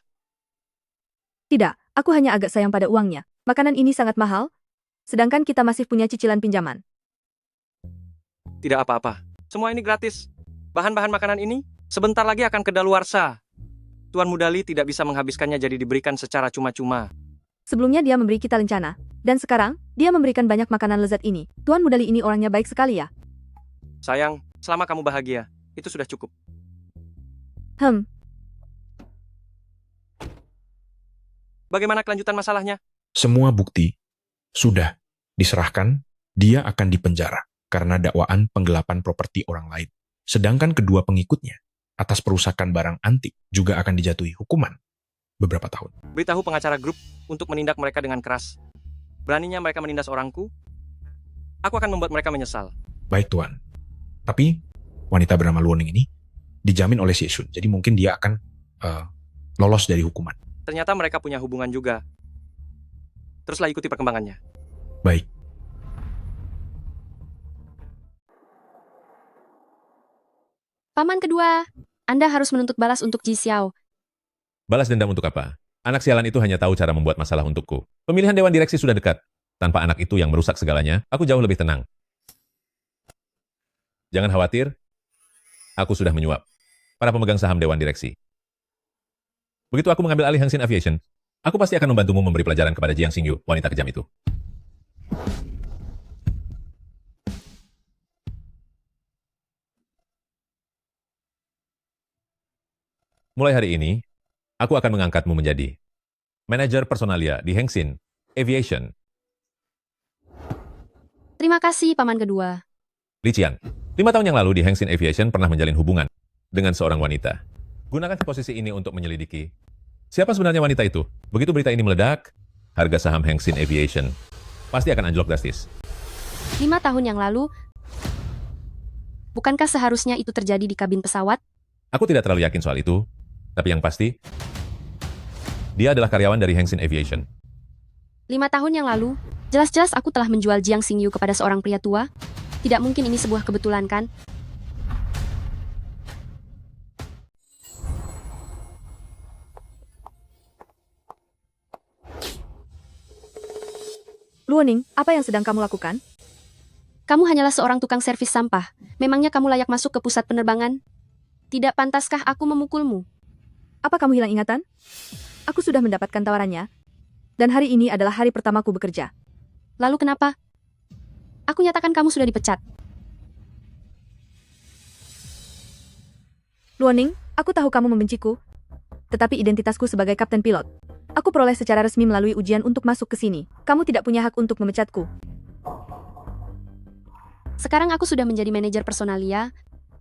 Tidak, aku hanya agak sayang pada uangnya. Makanan ini sangat mahal, sedangkan kita masih punya cicilan pinjaman. Tidak apa-apa. Semua ini gratis. Bahan-bahan makanan ini sebentar lagi akan kedaluarsa. Tuan Muda Li tidak bisa menghabiskannya jadi diberikan secara cuma-cuma. Sebelumnya dia memberi kita lencana, dan sekarang dia memberikan banyak makanan lezat ini. Tuan Muda Li ini orangnya baik sekali ya. Sayang, selama kamu bahagia, itu sudah cukup. Bagaimana kelanjutan masalahnya? Semua bukti sudah diserahkan, dia akan dipenjara karena dakwaan penggelapan properti orang lain. Sedangkan kedua pengikutnya atas perusakan barang antik juga akan dijatuhi hukuman beberapa tahun. Beritahu pengacara grup untuk menindak mereka dengan keras. Beraninya mereka menindas orangku, aku akan membuat mereka menyesal. Baik Tuan. Tapi wanita bernama Luoning ini dijamin oleh Xie Xun, jadi mungkin dia akan lolos dari hukuman. Ternyata mereka punya hubungan juga. Teruslah ikuti perkembangannya. Baik. Paman kedua, Anda harus menuntut balas untuk Ji Xiao. Balas dendam untuk apa? Anak sialan itu hanya tahu cara membuat masalah untukku. Pemilihan dewan direksi sudah dekat. Tanpa anak itu yang merusak segalanya, aku jauh lebih tenang. Jangan khawatir, aku sudah menyuap para pemegang saham dewan direksi. Begitu aku mengambil alih Hengsin Aviation, aku pasti akan membantumu memberi pelajaran kepada Jiang Xingyu, wanita kejam itu. Mulai hari ini, aku akan mengangkatmu menjadi manajer personalia di Hengsin Aviation. Terima kasih, Paman kedua. Li Qian, 5 tahun yang lalu di Hengsin Aviation pernah menjalin hubungan dengan seorang wanita. Gunakan posisi ini untuk menyelidiki siapa sebenarnya wanita itu. Begitu berita ini meledak, harga saham Hengsin Aviation pasti akan anjlok drastis. 5 tahun yang lalu, bukankah seharusnya itu terjadi di kabin pesawat? Aku tidak terlalu yakin soal itu, tapi yang pasti, dia adalah karyawan dari Hengsin Aviation. 5 tahun yang lalu, jelas-jelas aku telah menjual Jiang Xingyu kepada seorang pria tua. Tidak mungkin ini sebuah kebetulan, kan? Luoning, apa yang sedang kamu lakukan? Kamu hanyalah seorang tukang servis sampah. Memangnya kamu layak masuk ke pusat penerbangan? Tidak pantaskah aku memukulmu? Apa kamu hilang ingatan? Aku sudah mendapatkan tawarannya, dan hari ini adalah hari pertamaku bekerja. Lalu kenapa? Aku nyatakan kamu sudah dipecat. Luoning, aku tahu kamu membenciku, tetapi identitasku sebagai kapten pilot. Aku peroleh secara resmi melalui ujian untuk masuk ke sini. Kamu tidak punya hak untuk memecatku. Sekarang aku sudah menjadi manajer personalia.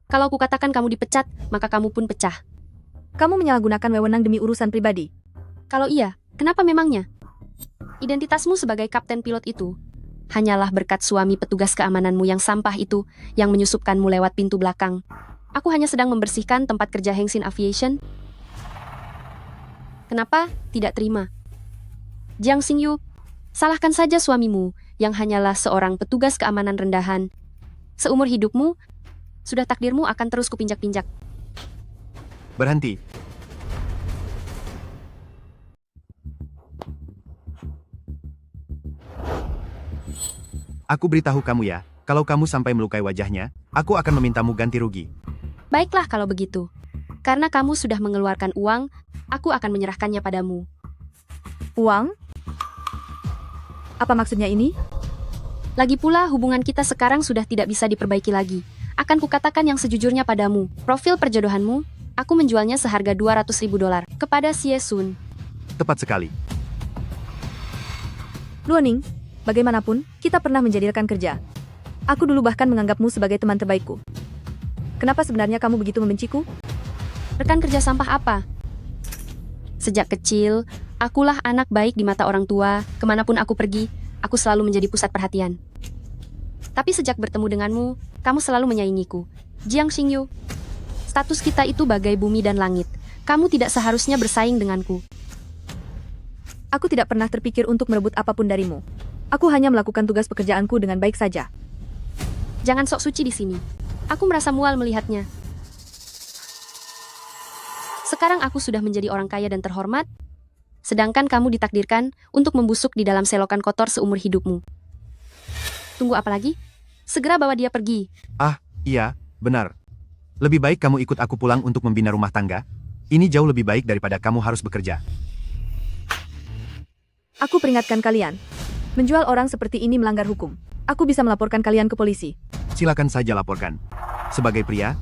Kalau aku katakan kamu dipecat, maka kamu pun pecah. Kamu menyalahgunakan wewenang demi urusan pribadi. Kalau iya, kenapa memangnya? Identitasmu sebagai kapten pilot itu hanyalah berkat suami petugas keamananmu yang sampah itu yang menyusupkanmu lewat pintu belakang. Aku hanya sedang membersihkan tempat kerja Hengsin Aviation. Kenapa tidak terima? Jiang Xingyu, salahkan saja suamimu yang hanyalah seorang petugas keamanan rendahan. Seumur hidupmu, sudah takdirmu akan terus kupinjak-pinjak. Berhenti. Aku beritahu kamu ya, kalau kamu sampai melukai wajahnya, aku akan memintamu ganti rugi. Baiklah kalau begitu. Karena kamu sudah mengeluarkan uang, aku akan menyerahkannya padamu. Uang? Apa maksudnya ini? Lagi pula hubungan kita sekarang sudah tidak bisa diperbaiki lagi. Akan kukatakan yang sejujurnya padamu. Profil perjodohanmu, aku menjualnya seharga $200.000 kepada Xie Sun. Tepat sekali. Luoning, bagaimanapun, kita pernah menjadi rekan kerja. Aku dulu bahkan menganggapmu sebagai teman terbaikku. Kenapa sebenarnya kamu begitu membenciku? Rekan kerja sampah apa? Sejak kecil, akulah anak baik di mata orang tua. Kemanapun aku pergi, aku selalu menjadi pusat perhatian. Tapi sejak bertemu denganmu, kamu selalu menyaingiku. Jiang Xingyu, status kita itu bagai bumi dan langit. Kamu tidak seharusnya bersaing denganku. Aku tidak pernah terpikir untuk merebut apapun darimu. Aku hanya melakukan tugas pekerjaanku dengan baik saja. Jangan sok suci di sini. Aku merasa mual melihatnya. Sekarang aku sudah menjadi orang kaya dan terhormat, sedangkan kamu ditakdirkan untuk membusuk di dalam selokan kotor seumur hidupmu. Tunggu apa lagi? Segera bawa dia pergi. Ah, iya, benar. Lebih baik kamu ikut aku pulang untuk membina rumah tangga. Ini jauh lebih baik daripada kamu harus bekerja. Aku peringatkan kalian. Menjual orang seperti ini melanggar hukum. Aku bisa melaporkan kalian ke polisi. Silakan saja laporkan. Sebagai pria,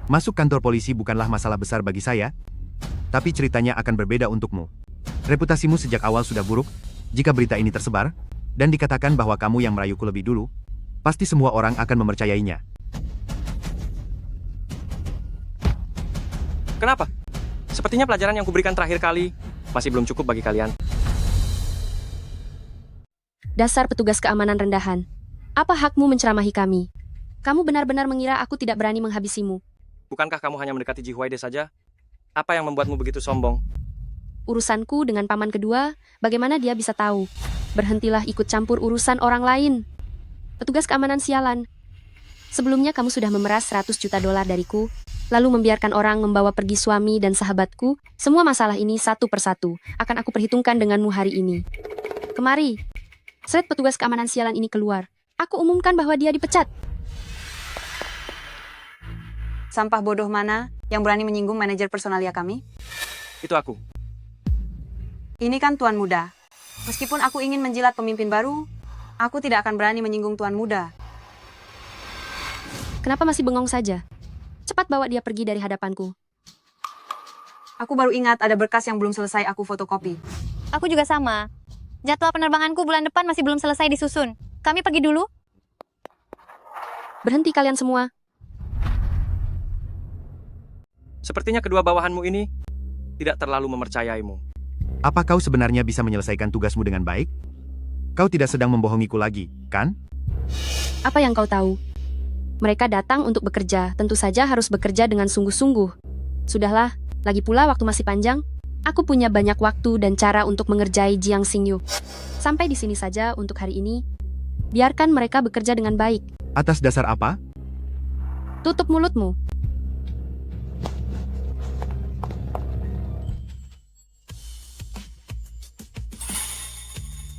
masuk kantor polisi bukanlah masalah besar bagi saya, tapi ceritanya akan berbeda untukmu. Reputasimu sejak awal sudah buruk. Jika berita ini tersebar, dan dikatakan bahwa kamu yang merayuku lebih dulu, pasti semua orang akan mempercayainya. Kenapa? Sepertinya pelajaran yang kuberikan terakhir kali masih belum cukup bagi kalian. Dasar petugas keamanan rendahan. Apa hakmu menceramahi kami? Kamu benar-benar mengira aku tidak berani menghabisimu. Bukankah kamu hanya mendekati Ji Huaide saja? Apa yang membuatmu begitu sombong? Urusanku dengan paman kedua, bagaimana dia bisa tahu? Berhentilah ikut campur urusan orang lain. Petugas keamanan sialan. Sebelumnya kamu sudah memeras $100 juta dariku, lalu membiarkan orang membawa pergi suami dan sahabatku. Semua masalah ini satu persatu akan aku perhitungkan denganmu hari ini. Kemari. Seret petugas keamanan sialan ini keluar. Aku umumkan bahwa dia dipecat. Sampah bodoh mana yang berani menyinggung manajer personalia kami? Itu aku. Ini kan Tuan Muda. Meskipun aku ingin menjilat pemimpin baru, aku tidak akan berani menyinggung Tuan Muda. Kenapa masih bengong saja? Cepat bawa dia pergi dari hadapanku. Aku baru ingat ada berkas yang belum selesai aku fotokopi. Aku juga sama. Jadwal penerbanganku bulan depan masih belum selesai disusun. Kami pergi dulu. Berhenti kalian semua. Sepertinya kedua bawahanmu ini tidak terlalu mempercayaimu. Apa kau sebenarnya bisa menyelesaikan tugasmu dengan baik? Kau tidak sedang membohongiku lagi, kan? Apa yang kau tahu? Mereka datang untuk bekerja, tentu saja harus bekerja dengan sungguh-sungguh. Sudahlah, lagi pula waktu masih panjang. Aku punya banyak waktu dan cara untuk mengerjai Jiang Xingyu. Sampai di sini saja untuk hari ini. Biarkan mereka bekerja dengan baik. Atas dasar apa? Tutup mulutmu.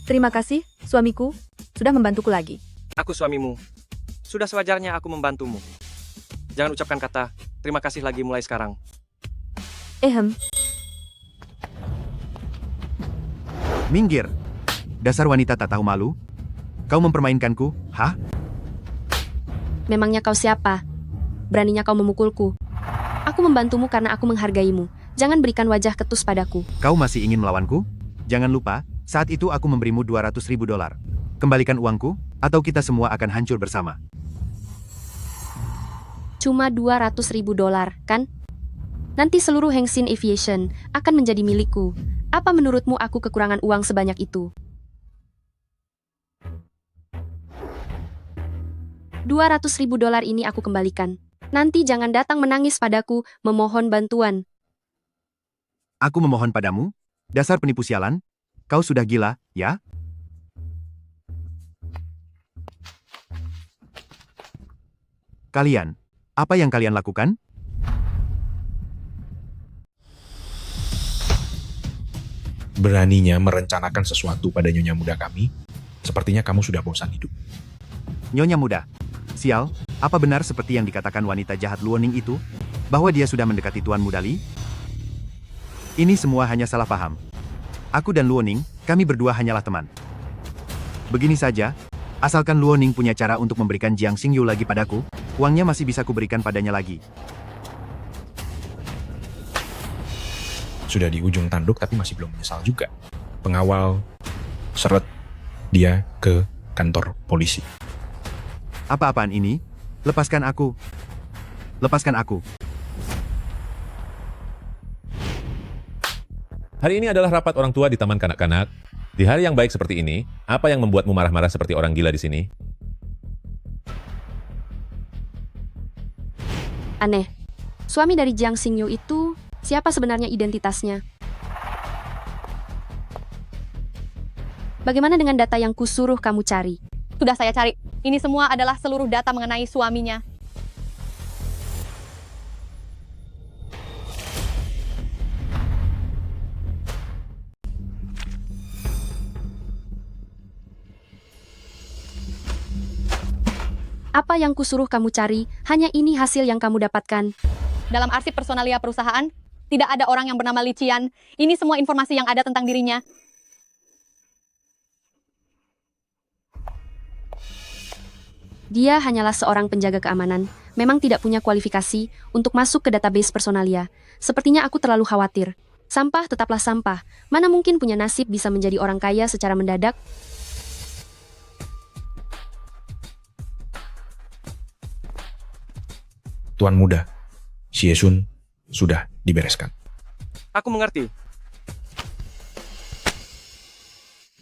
Terima kasih, suamiku, sudah membantuku lagi. Aku suamimu. Sudah sewajarnya aku membantumu. Jangan ucapkan kata, terima kasih lagi mulai sekarang. Minggir. Dasar wanita tak tahu malu. Kau mempermainkanku, hah? Memangnya kau siapa? Beraninya kau memukulku. Aku membantumu karena aku menghargaimu. Jangan berikan wajah ketus padaku. Kau masih ingin melawanku? Jangan lupa, saat itu aku memberimu $200.000. Kembalikan uangku, atau kita semua akan hancur bersama. Cuma $200.000, kan? Nanti seluruh Hengsin Aviation akan menjadi milikku. Apa menurutmu aku kekurangan uang sebanyak itu? $200.000 ini aku kembalikan. Nanti jangan datang menangis padaku, memohon bantuan. Aku memohon padamu, dasar penipu sialan. Kau sudah gila, ya? Kalian, apa yang kalian lakukan? Beraninya merencanakan sesuatu pada nyonya muda kami, sepertinya kamu sudah bosan hidup. Nyonya muda, sial, apa benar seperti yang dikatakan wanita jahat Luoning itu? Bahwa dia sudah mendekati Tuan Muda Li? Ini semua hanya salah paham. Aku dan Luoning, kami berdua hanyalah teman. Begini saja, asalkan Luoning punya cara untuk memberikan Jiang Xingyu lagi padaku, uangnya masih bisa kuberikan padanya lagi. Sudah di ujung tanduk tapi masih belum menyesal juga. Pengawal seret dia ke kantor polisi. Apa-apaan ini? Lepaskan aku. Lepaskan aku. Hari ini adalah rapat orang tua di taman kanak-kanak. Di hari yang baik seperti ini, apa yang membuatmu marah-marah seperti orang gila di sini? Aneh. Suami dari Jiang Xingyu itu, siapa sebenarnya identitasnya? Bagaimana dengan data yang kusuruh kamu cari? Sudah saya cari. Ini semua adalah seluruh data mengenai suaminya. Apa yang kusuruh kamu cari, hanya ini hasil yang kamu dapatkan. Dalam arsip personalia perusahaan, tidak ada orang yang bernama Li Qian. Ini semua informasi yang ada tentang dirinya. Dia hanyalah seorang penjaga keamanan, memang tidak punya kualifikasi untuk masuk ke database personalia. Sepertinya aku terlalu khawatir. Sampah tetaplah sampah, mana mungkin punya nasib bisa menjadi orang kaya secara mendadak? Tuan muda, Xie Sun sudah dibereskan. Aku mengerti.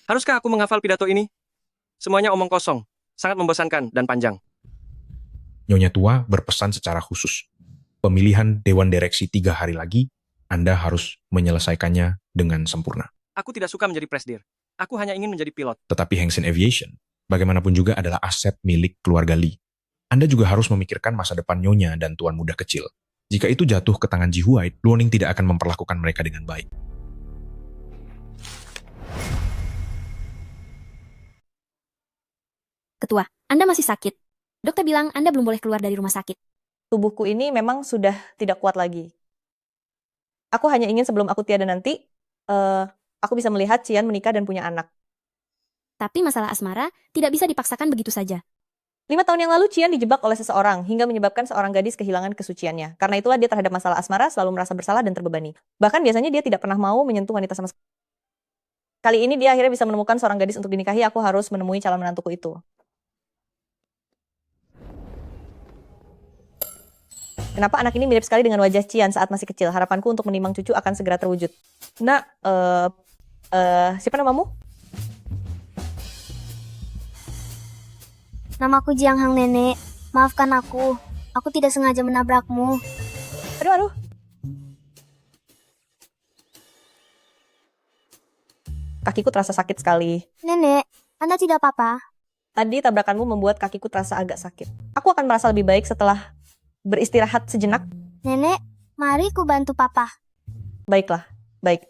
Haruskah aku menghafal pidato ini? Semuanya omong kosong, sangat membosankan dan panjang. Nyonya tua berpesan secara khusus. Pemilihan Dewan Direksi 3 hari lagi, Anda harus menyelesaikannya dengan sempurna. Aku tidak suka menjadi presdir. Aku hanya ingin menjadi pilot. Tetapi Hengsin Aviation, bagaimanapun juga adalah aset milik keluarga Li. Anda juga harus memikirkan masa depan Nyonya dan Tuan Muda kecil. Jika itu jatuh ke tangan Ji Huai, Luoning tidak akan memperlakukan mereka dengan baik. Ketua, Anda masih sakit. Dokter bilang Anda belum boleh keluar dari rumah sakit. Tubuhku ini memang sudah tidak kuat lagi. Aku hanya ingin sebelum aku tiada nanti, Aku bisa melihat Cian menikah dan punya anak. Tapi masalah asmara tidak bisa dipaksakan begitu saja. 5 tahun yang lalu Cian dijebak oleh seseorang hingga menyebabkan seorang gadis kehilangan kesuciannya. Karena itulah dia terhadap masalah asmara selalu merasa bersalah dan terbebani. Bahkan biasanya dia tidak pernah mau menyentuh wanita sama sekali. Kali ini dia akhirnya bisa menemukan seorang gadis untuk dinikahi, aku harus menemui calon menantuku itu. Kenapa anak ini mirip sekali dengan wajah Cian saat masih kecil? Harapanku untuk menimang cucu akan segera terwujud. Nak, siapa namamu? Namaku Jiang Hang Nenek. Maafkan aku. Aku tidak sengaja menabrakmu. Aduh. Kakiku terasa sakit sekali. Nenek, Anda tidak apa-apa? Tadi tabrakanmu membuat kakiku terasa agak sakit. Aku akan merasa lebih baik setelah beristirahat sejenak. Nenek, mari ku bantu papa. Baiklah, baik.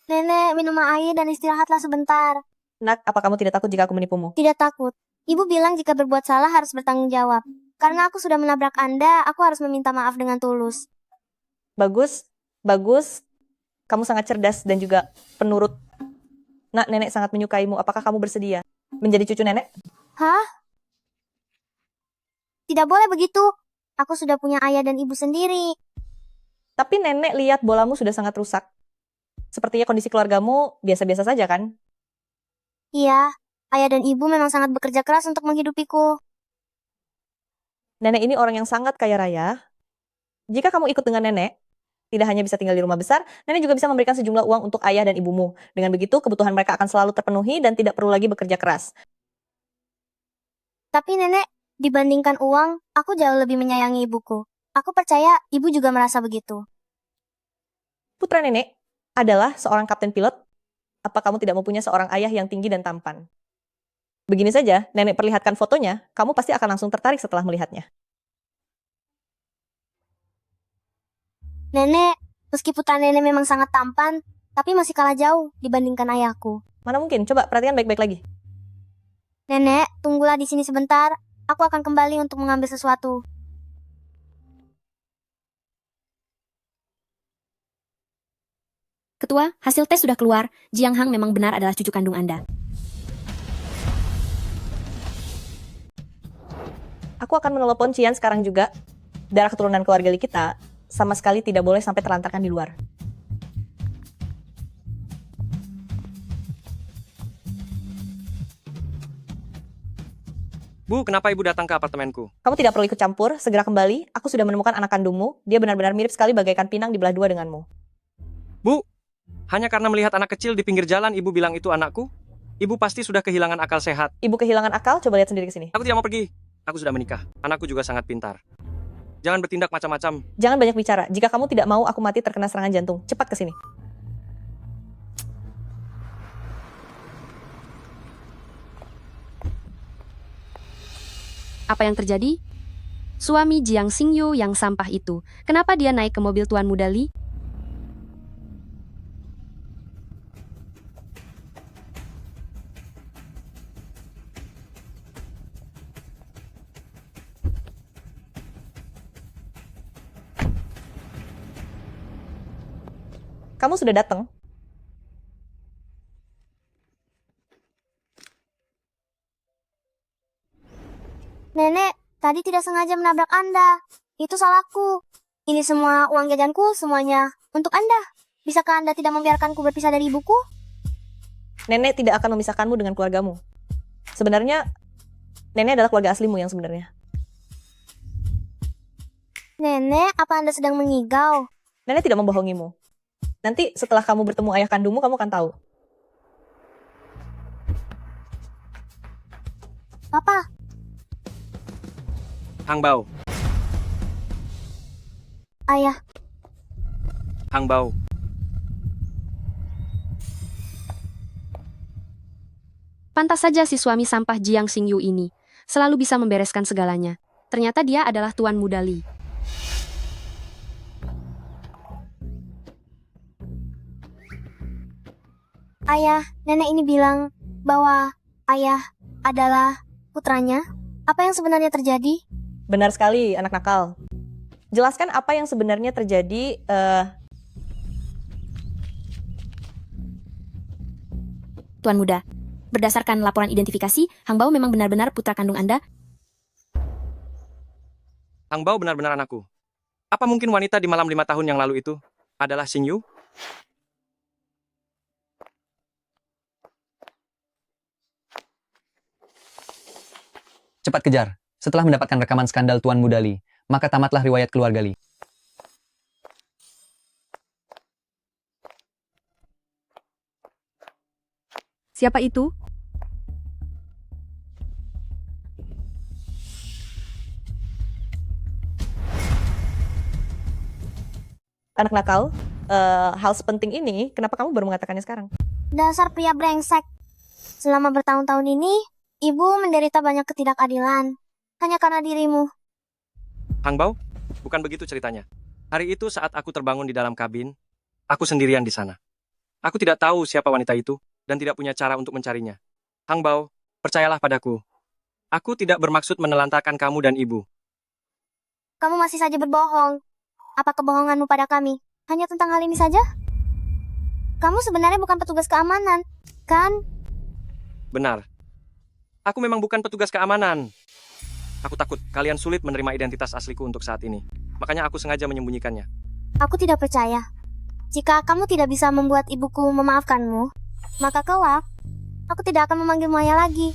Nenek, minum air dan istirahatlah sebentar. Nak, apa kamu tidak takut jika aku menipumu? Tidak takut. Ibu bilang jika berbuat salah harus bertanggung jawab. Karena aku sudah menabrak Anda, aku harus meminta maaf dengan tulus. Bagus, bagus. Kamu sangat cerdas dan juga penurut. Nak, nenek sangat menyukaimu. Apakah kamu bersedia menjadi cucu nenek? Hah? Tidak boleh begitu. Aku sudah punya ayah dan ibu sendiri. Tapi nenek lihat bolamu sudah sangat rusak. Sepertinya kondisi keluargamu biasa-biasa saja, kan? Iya, ayah dan ibu memang sangat bekerja keras untuk menghidupiku. Nenek ini orang yang sangat kaya raya. Jika kamu ikut dengan nenek, tidak hanya bisa tinggal di rumah besar, nenek juga bisa memberikan sejumlah uang untuk ayah dan ibumu. Dengan begitu, kebutuhan mereka akan selalu terpenuhi dan tidak perlu lagi bekerja keras. Tapi nenek, dibandingkan uang, aku jauh lebih menyayangi ibuku. Aku percaya ibu juga merasa begitu. Putra nenek adalah seorang kapten pilot. Apa kamu tidak mempunyai seorang ayah yang tinggi dan tampan? Begini saja, nenek perlihatkan fotonya, kamu pasti akan langsung tertarik setelah melihatnya. Nenek, meski putra nenek memang sangat tampan, tapi masih kalah jauh dibandingkan ayahku. Mana mungkin? Coba perhatikan baik-baik lagi. Nenek, tunggulah di sini sebentar. Aku akan kembali untuk mengambil sesuatu. Ketua, hasil tes sudah keluar. Jiang Hang memang benar adalah cucu kandung Anda. Aku akan menelepon Cian sekarang juga. Darah keturunan keluarga kita sama sekali tidak boleh sampai terlantarkan di luar. Bu, kenapa ibu datang ke apartemenku? Kamu tidak perlu ikut campur, segera kembali. Aku sudah menemukan anak kandungmu. Dia benar-benar mirip sekali bagaikan pinang dibelah dua denganmu. Bu, hanya karena melihat anak kecil di pinggir jalan ibu bilang itu anakku? Ibu pasti sudah kehilangan akal sehat. Ibu kehilangan akal? Coba lihat sendiri ke sini. Aku tidak mau pergi. Aku sudah menikah. Anakku juga sangat pintar. Jangan bertindak macam-macam. Jangan banyak bicara. Jika kamu tidak mau aku mati terkena serangan jantung, cepat ke sini. Apa yang terjadi? Suami Jiang Xingyu yang sampah itu, kenapa dia naik ke mobil Tuan Muda Li? Kamu sudah datang? Nenek, tadi tidak sengaja menabrak Anda. Itu salahku. Ini semua uang jajanku, semuanya untuk Anda. Bisakah Anda tidak membiarkanku berpisah dari ibuku? Nenek tidak akan memisahkanmu dengan keluargamu. Sebenarnya, nenek adalah keluarga aslimu yang sebenarnya. Nenek, apa Anda sedang mengigau? Nenek tidak membohongimu. Nanti setelah kamu bertemu ayah kandungmu, kamu akan tahu. Papa. Hang Bao. Ayah. Hang Bao. Pantas saja si suami sampah Jiang Xingyu ini selalu bisa membereskan segalanya. Ternyata dia adalah Tuan Muda Li. Ayah, nenek ini bilang bahwa ayah adalah putranya? Apa yang sebenarnya terjadi? Benar sekali, anak nakal. Jelaskan apa yang sebenarnya terjadi. Tuan Muda, berdasarkan laporan identifikasi, Hang Bao memang benar-benar putra kandung Anda. Hang Bao benar-benar anakku. Apa mungkin wanita di malam 5 tahun yang lalu itu adalah Xing Yu? Cepat kejar. Setelah mendapatkan rekaman skandal Tuan Muda Li, maka tamatlah riwayat keluarga Li. Siapa itu? Anak nakal, hal sepenting ini, kenapa kamu baru mengatakannya sekarang? Dasar pria brengsek. Selama bertahun-tahun ini, ibu menderita banyak ketidakadilan. Hanya karena dirimu. Hang Bao, bukan begitu ceritanya. Hari itu saat aku terbangun di dalam kabin, aku sendirian di sana. Aku tidak tahu siapa wanita itu dan tidak punya cara untuk mencarinya. Hang Bao, percayalah padaku. Aku tidak bermaksud menelantarkan kamu dan ibu. Kamu masih saja berbohong. Apa kebohonganmu pada kami? Hanya tentang hal ini saja? Kamu sebenarnya bukan petugas keamanan, kan? Benar. Aku memang bukan petugas keamanan. Aku takut kalian sulit menerima identitas asliku untuk saat ini. Makanya aku sengaja menyembunyikannya. Aku tidak percaya. Jika kamu tidak bisa membuat ibuku memaafkanmu, maka kelak, aku tidak akan memanggilmu ayah lagi.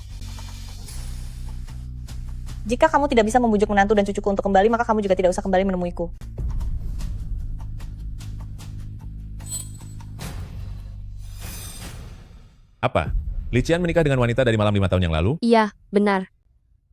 Jika kamu tidak bisa membujuk menantu dan cucuku untuk kembali, maka kamu juga tidak usah kembali menemuiku. Apa? Li Qian menikah dengan wanita dari malam 5 tahun yang lalu? Iya, benar.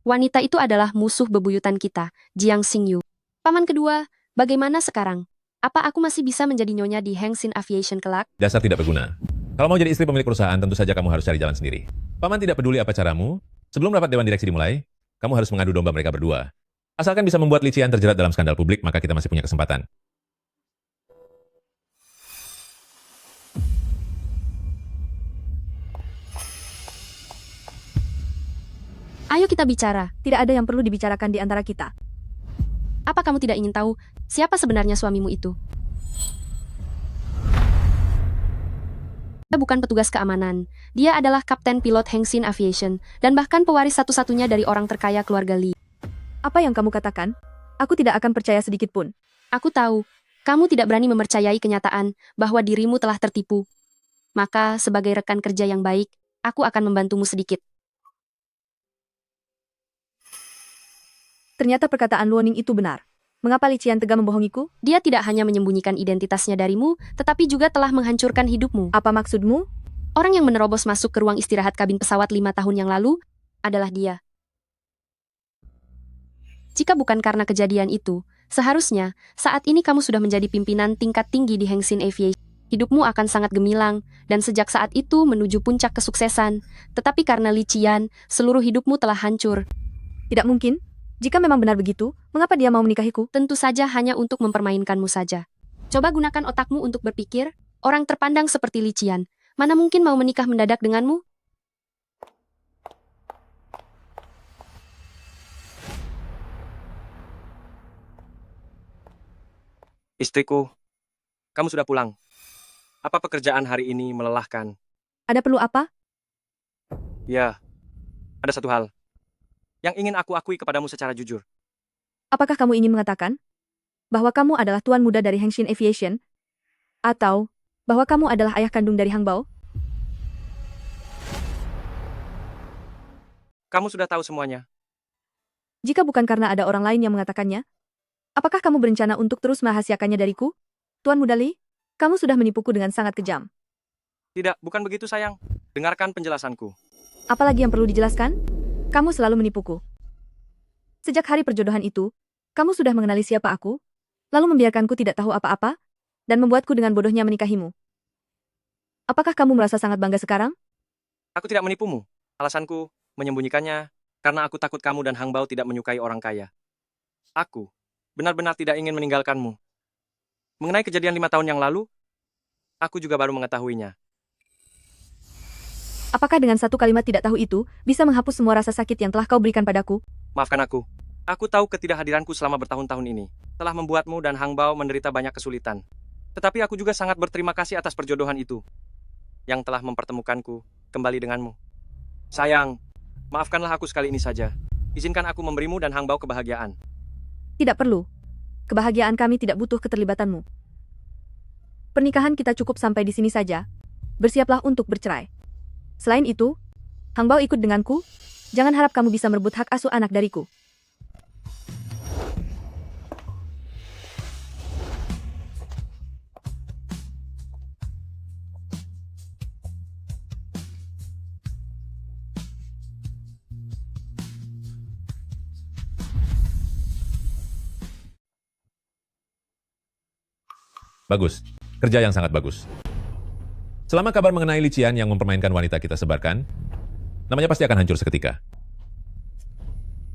Wanita itu adalah musuh bebuyutan kita, Jiang Xingyu. Paman kedua, bagaimana sekarang? Apa aku masih bisa menjadi nyonya di Hengxin Aviation kelak? Dasar tidak berguna. Kalau mau jadi istri pemilik perusahaan, tentu saja kamu harus cari jalan sendiri. Paman tidak peduli apa caramu. Sebelum rapat dewan direksi dimulai, kamu harus mengadu domba mereka berdua. Asalkan bisa membuat Li Qian terjerat dalam skandal publik, maka kita masih punya kesempatan. Ayo kita bicara. Tidak ada yang perlu dibicarakan di antara kita. Apa kamu tidak ingin tahu siapa sebenarnya suamimu itu? Dia bukan petugas keamanan. Dia adalah kapten pilot Hengxin Aviation dan bahkan pewaris satu-satunya dari orang terkaya keluarga Li. Apa yang kamu katakan? Aku tidak akan percaya sedikit pun. Aku tahu, kamu tidak berani mempercayai kenyataan bahwa dirimu telah tertipu. Maka, sebagai rekan kerja yang baik, aku akan membantumu sedikit. Ternyata perkataan Luoning itu benar. Mengapa Li Qian tega membohongiku? Dia tidak hanya menyembunyikan identitasnya darimu, tetapi juga telah menghancurkan hidupmu. Apa maksudmu? Orang yang menerobos masuk ke ruang istirahat kabin pesawat 5 tahun yang lalu adalah dia. Jika bukan karena kejadian itu, seharusnya saat ini kamu sudah menjadi pimpinan tingkat tinggi di Hengxin Aviation. Hidupmu akan sangat gemilang, dan sejak saat itu menuju puncak kesuksesan. Tetapi karena Li Qian, seluruh hidupmu telah hancur. Tidak mungkin. Jika memang benar begitu, mengapa dia mau menikahiku? Tentu saja hanya untuk mempermainkanmu saja. Coba gunakan otakmu untuk berpikir, orang terpandang seperti Li Qian, mana mungkin mau menikah mendadak denganmu? Istriku, kamu sudah pulang. Apa pekerjaan hari ini melelahkan? Ada perlu apa? Ya, ada satu hal yang ingin aku akui kepadamu secara jujur. Apakah kamu ingin mengatakan bahwa kamu adalah tuan muda dari Hengxin Aviation? Atau bahwa kamu adalah ayah kandung dari Hang Bao? Kamu sudah tahu semuanya. Jika bukan karena ada orang lain yang mengatakannya, apakah kamu berencana untuk terus merahasiakannya dariku? Tuan Muda Li, kamu sudah menipuku dengan sangat kejam. Tidak, bukan begitu sayang. Dengarkan penjelasanku. Apalagi yang perlu dijelaskan? Kamu selalu menipuku. Sejak hari perjodohan itu, kamu sudah mengenali siapa aku, lalu membiarkanku tidak tahu apa-apa, dan membuatku dengan bodohnya menikahimu. Apakah kamu merasa sangat bangga sekarang? Aku tidak menipumu. Alasanku menyembunyikannya karena aku takut kamu dan Hang Bao tidak menyukai orang kaya. Aku benar-benar tidak ingin meninggalkanmu. Mengenai kejadian 5 tahun yang lalu, aku juga baru mengetahuinya. Apakah dengan satu kalimat tidak tahu itu, bisa menghapus semua rasa sakit yang telah kau berikan padaku? Maafkan aku. Aku tahu ketidakhadiranku selama bertahun-tahun ini telah membuatmu dan Hang Bao menderita banyak kesulitan. Tetapi aku juga sangat berterima kasih atas perjodohan itu yang telah mempertemukanku kembali denganmu. Sayang, maafkanlah aku sekali ini saja. Izinkan aku memberimu dan Hang Bao kebahagiaan. Tidak perlu. Kebahagiaan kami tidak butuh keterlibatanmu. Pernikahan kita cukup sampai di sini saja. Bersiaplah untuk bercerai. Selain itu, Hang Bao ikut denganku. Jangan harap kamu bisa merebut hak asuh anak dariku. Bagus. Kerja yang sangat bagus. Selama kabar mengenai Li Qian yang mempermainkan wanita kita sebarkan, namanya pasti akan hancur seketika.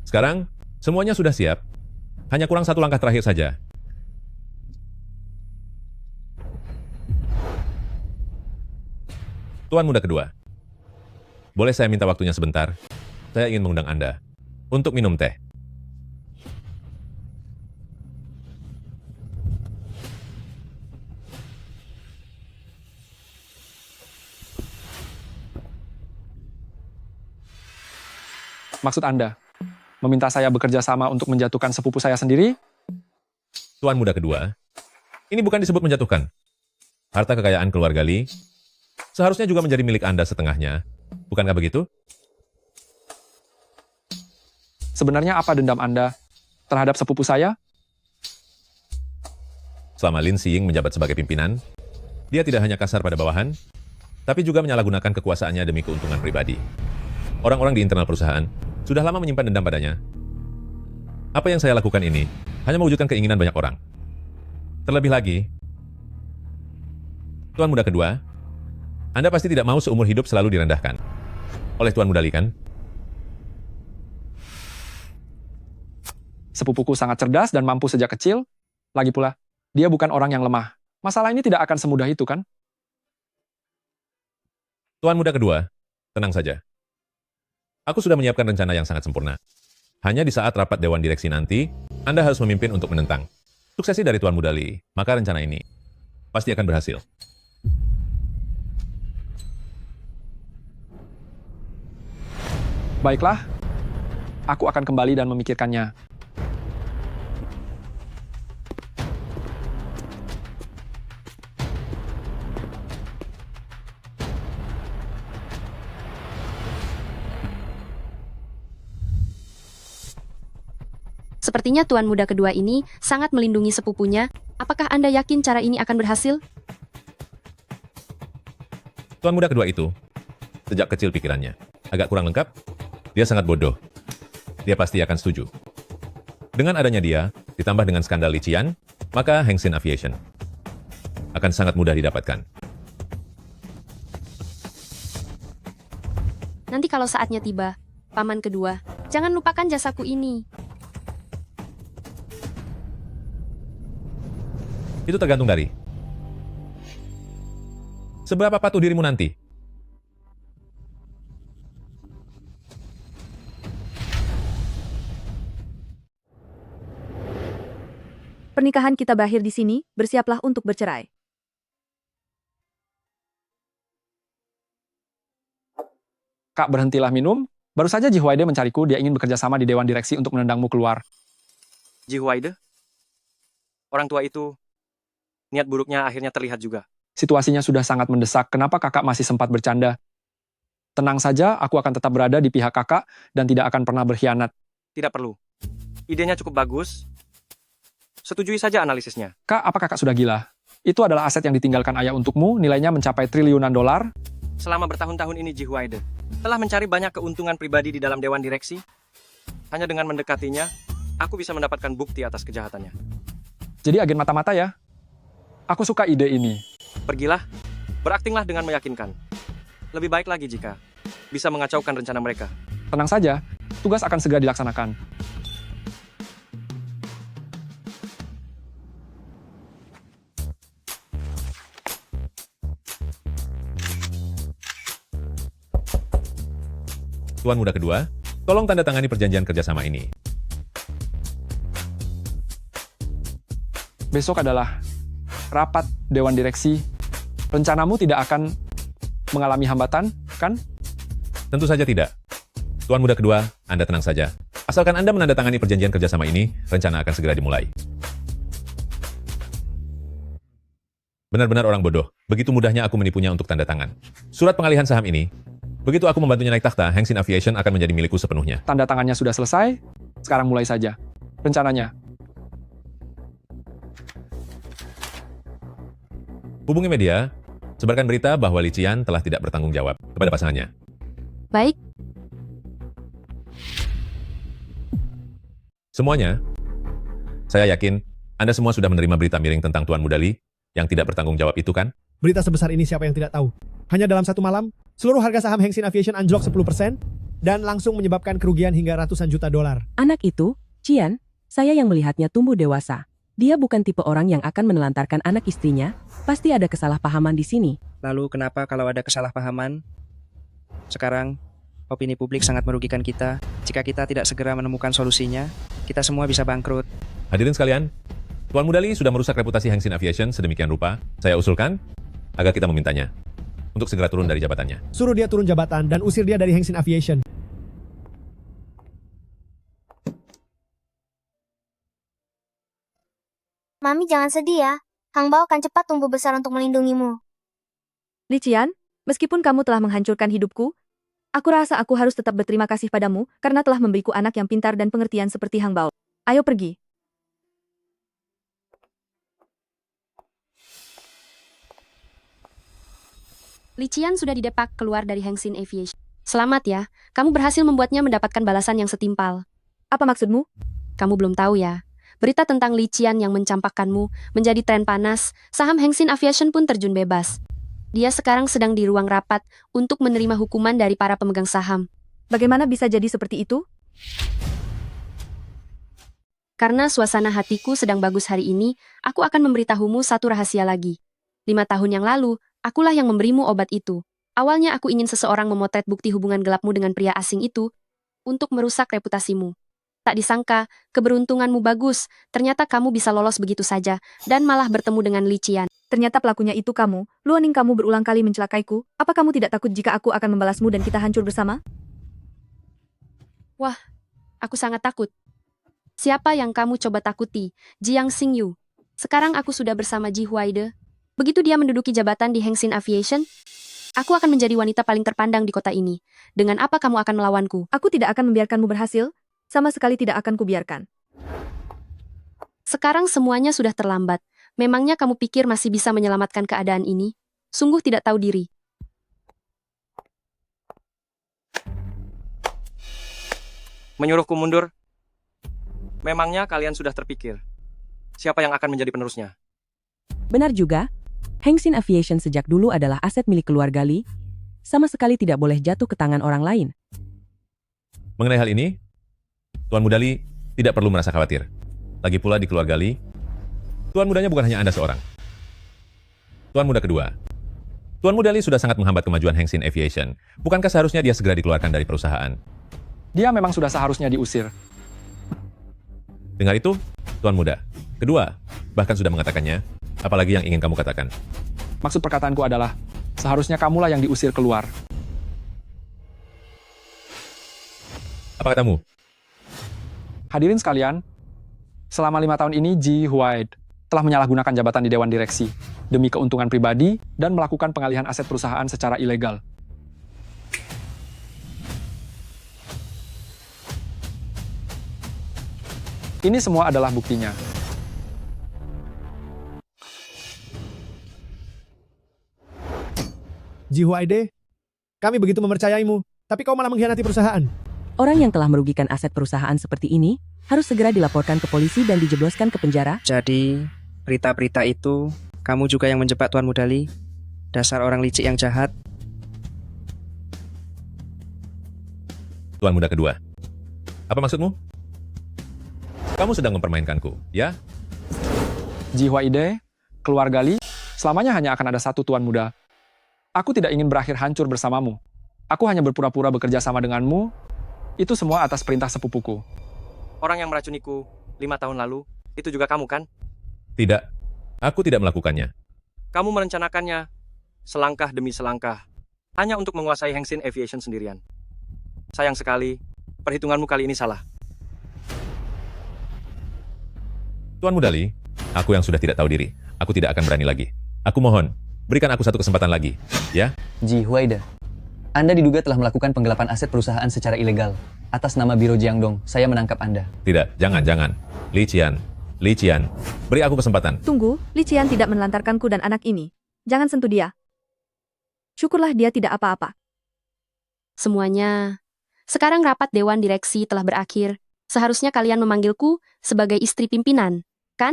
Sekarang, semuanya sudah siap. Hanya kurang satu langkah terakhir saja. Tuan muda kedua, boleh saya minta waktunya sebentar? Saya ingin mengundang Anda untuk minum teh. Maksud Anda, meminta saya bekerja sama untuk menjatuhkan sepupu saya sendiri? Tuan muda kedua, ini bukan disebut menjatuhkan. Harta kekayaan keluarga Li seharusnya juga menjadi milik Anda setengahnya. Bukankah begitu? Sebenarnya apa dendam Anda terhadap sepupu saya? Selama Lin Xiying menjabat sebagai pimpinan, dia tidak hanya kasar pada bawahan, tapi juga menyalahgunakan kekuasaannya demi keuntungan pribadi. Orang-orang di internal perusahaan sudah lama menyimpan dendam padanya. Apa yang saya lakukan ini hanya mewujudkan keinginan banyak orang. Terlebih lagi, Tuan muda kedua, Anda pasti tidak mau seumur hidup selalu direndahkan oleh Tuan muda Li, kan? Sepupuku sangat cerdas dan mampu sejak kecil. Lagi pula, dia bukan orang yang lemah. Masalah ini tidak akan semudah itu, kan? Tuan muda kedua, tenang saja. Aku sudah menyiapkan rencana yang sangat sempurna. Hanya di saat rapat Dewan Direksi nanti, Anda harus memimpin untuk menentang suksesi dari Tuan muda Li. Maka rencana ini pasti akan berhasil. Baiklah, aku akan kembali dan memikirkannya. Sepertinya tuan muda kedua ini sangat melindungi sepupunya. Apakah Anda yakin cara ini akan berhasil? Tuan muda kedua itu, sejak kecil pikirannya agak kurang lengkap, dia sangat bodoh. Dia pasti akan setuju. Dengan adanya dia, ditambah dengan skandal Li Qian, maka Heng Xin Aviation akan sangat mudah didapatkan. Nanti kalau saatnya tiba, paman kedua, jangan lupakan jasaku ini. Itu tergantung dari seberapa patuh dirimu nanti. Pernikahan kita berakhir di sini, bersiaplah untuk bercerai. Kak, berhentilah minum. Baru saja Ji Huaide mencariku, dia ingin bekerja sama di Dewan Direksi untuk menendangmu keluar. Ji Huaide? Orang tua itu, niat buruknya akhirnya terlihat juga. Situasinya sudah sangat mendesak, kenapa kakak masih sempat bercanda? Tenang saja, aku akan tetap berada di pihak kakak dan tidak akan pernah berkhianat. Tidak perlu. Idenya cukup bagus. Setujui saja analisisnya. Kak, apa kakak sudah gila? Itu adalah aset yang ditinggalkan ayah untukmu, nilainya mencapai triliunan dolar. Selama bertahun-tahun ini Ji Huaide telah mencari banyak keuntungan pribadi di dalam Dewan Direksi. Hanya dengan mendekatinya, aku bisa mendapatkan bukti atas kejahatannya. Jadi agen mata-mata ya? Aku suka ide ini. Pergilah, beraktinglah dengan meyakinkan. Lebih baik lagi jika bisa mengacaukan rencana mereka. Tenang saja, tugas akan segera dilaksanakan. Tuan muda kedua, tolong tanda tangani perjanjian kerjasama ini. Besok adalah rapat Dewan Direksi. Rencanamu tidak akan mengalami hambatan, kan? Tentu saja tidak. Tuan muda kedua, Anda tenang saja. Asalkan Anda menandatangani perjanjian kerjasama ini, rencana akan segera dimulai. Benar-benar orang bodoh. Begitu mudahnya aku menipunya untuk tanda tangan. Surat pengalihan saham ini, begitu aku membantunya naik takhta, Hengsin Aviation akan menjadi milikku sepenuhnya. Tanda tangannya sudah selesai, sekarang mulai saja. Rencananya, hubungi media, sebarkan berita bahwa Li Qian telah tidak bertanggung jawab kepada pasangannya. Baik, Semuanya, saya yakin Anda semua sudah menerima berita miring tentang Tuan Muda Li yang tidak bertanggung jawab itu kan? Berita sebesar ini siapa yang tidak tahu? Hanya dalam satu malam, seluruh harga saham Hengsin Aviation anjlok 10% dan langsung menyebabkan kerugian hingga ratusan juta dolar. Anak itu, Qian, saya yang melihatnya tumbuh dewasa. Dia bukan tipe orang yang akan menelantarkan anak istrinya, pasti ada kesalahpahaman di sini. Lalu kenapa kalau ada kesalahpahaman? Sekarang, opini publik sangat merugikan kita. Jika kita tidak segera menemukan solusinya, kita semua bisa bangkrut. Hadirin sekalian, Tuan Muda Li sudah merusak reputasi Hengsin Aviation sedemikian rupa, saya usulkan agar kita memintanya untuk segera turun dari jabatannya. Suruh dia turun jabatan dan usir dia dari Hengsin Aviation. Mami jangan sedih ya. Hang Bao akan cepat tumbuh besar untuk melindungimu. Li Qian, meskipun kamu telah menghancurkan hidupku, aku rasa aku harus tetap berterima kasih padamu karena telah memberiku anak yang pintar dan pengertian seperti Hang Bao. Ayo pergi. Li Qian sudah didepak keluar dari Hengsin Aviation. Selamat ya, kamu berhasil membuatnya mendapatkan balasan yang setimpal. Apa maksudmu? Kamu belum tahu ya. Berita tentang Li Qian yang mencampakkanmu menjadi tren panas, saham Hengsin Aviation pun terjun bebas. Dia sekarang sedang di ruang rapat untuk menerima hukuman dari para pemegang saham. Bagaimana bisa jadi seperti itu? Karena suasana hatiku sedang bagus hari ini, aku akan memberitahumu satu rahasia lagi. 5 tahun yang lalu, akulah yang memberimu obat itu. Awalnya aku ingin seseorang memotret bukti hubungan gelapmu dengan pria asing itu untuk merusak reputasimu. Tak disangka, keberuntunganmu bagus. Ternyata kamu bisa lolos begitu saja dan malah bertemu dengan Li Qian. Ternyata pelakunya itu kamu. Luoning, kamu berulang kali mencelakaiku. Apa kamu tidak takut jika aku akan membalasmu dan kita hancur bersama? Wah, aku sangat takut. Siapa yang kamu coba takuti? Jiang Xingyu. Sekarang aku sudah bersama Ji Huaide. Begitu dia menduduki jabatan di Hengsin Aviation, aku akan menjadi wanita paling terpandang di kota ini. Dengan apa kamu akan melawanku? Aku tidak akan membiarkanmu berhasil. Sama sekali tidak akan kubiarkan. Sekarang semuanya sudah terlambat. Memangnya kamu pikir masih bisa menyelamatkan keadaan ini? Sungguh tidak tahu diri. Menyuruhku mundur? Memangnya kalian sudah terpikir siapa yang akan menjadi penerusnya? Benar juga, Hengsin Aviation sejak dulu adalah aset milik keluarga Li, sama sekali tidak boleh jatuh ke tangan orang lain. Mengenai hal ini, Tuan Muda Li tidak perlu merasa khawatir. Lagi pula di keluarga Li, Tuan Mudanya bukan hanya Anda seorang. Tuan Muda kedua, Tuan Muda Li sudah sangat menghambat kemajuan Hengsin Aviation. Bukankah seharusnya dia segera dikeluarkan dari perusahaan? dia memang sudah seharusnya diusir. Dengar itu, Tuan Muda. Kedua, bahkan sudah mengatakannya, apalagi yang ingin kamu katakan. Maksud perkataanku adalah, seharusnya kamulah yang diusir keluar. Apa katamu? Hadirin sekalian, selama 5 tahun ini Ji Huaid telah menyalahgunakan jabatan di Dewan Direksi demi keuntungan pribadi dan melakukan pengalihan aset perusahaan secara ilegal. Ini semua adalah buktinya. Ji Huaide, kami begitu mempercayaimu, tapi kau malah mengkhianati perusahaan. Orang yang telah merugikan aset perusahaan seperti ini harus segera dilaporkan ke polisi dan dijebloskan ke penjara. Jadi, berita-berita itu, kamu juga yang menjebak Tuan Muda Li? Dasar orang licik yang jahat. Tuan Muda kedua, apa maksudmu? Kamu sedang mempermainkanku, ya? Ji Huaide, keluarga Li, selamanya hanya akan ada satu Tuan Muda. Aku tidak ingin berakhir hancur bersamamu. Aku hanya berpura-pura bekerja sama denganmu. Itu semua atas perintah sepupuku. Orang yang meracuniku 5 tahun lalu, itu juga kamu kan? Tidak, aku tidak melakukannya. Kamu merencanakannya selangkah demi selangkah, hanya untuk menguasai Hengsin Aviation sendirian. Sayang sekali, perhitunganmu kali ini salah. Tuan Muda Lee, aku yang sudah tidak tahu diri. Aku tidak akan berani lagi. Aku mohon, berikan aku satu kesempatan lagi, ya? Ji Huaida, Anda diduga telah melakukan penggelapan aset perusahaan secara ilegal. Atas nama Biro Jiangdong, saya menangkap Anda. Tidak, jangan. Li Qian, beri aku kesempatan. Tunggu, Li Qian tidak menelantarkanku dan anak ini. Jangan sentuh dia. Syukurlah dia tidak apa-apa. Semuanya. Sekarang rapat Dewan Direksi telah berakhir. Seharusnya kalian memanggilku sebagai istri pimpinan, kan?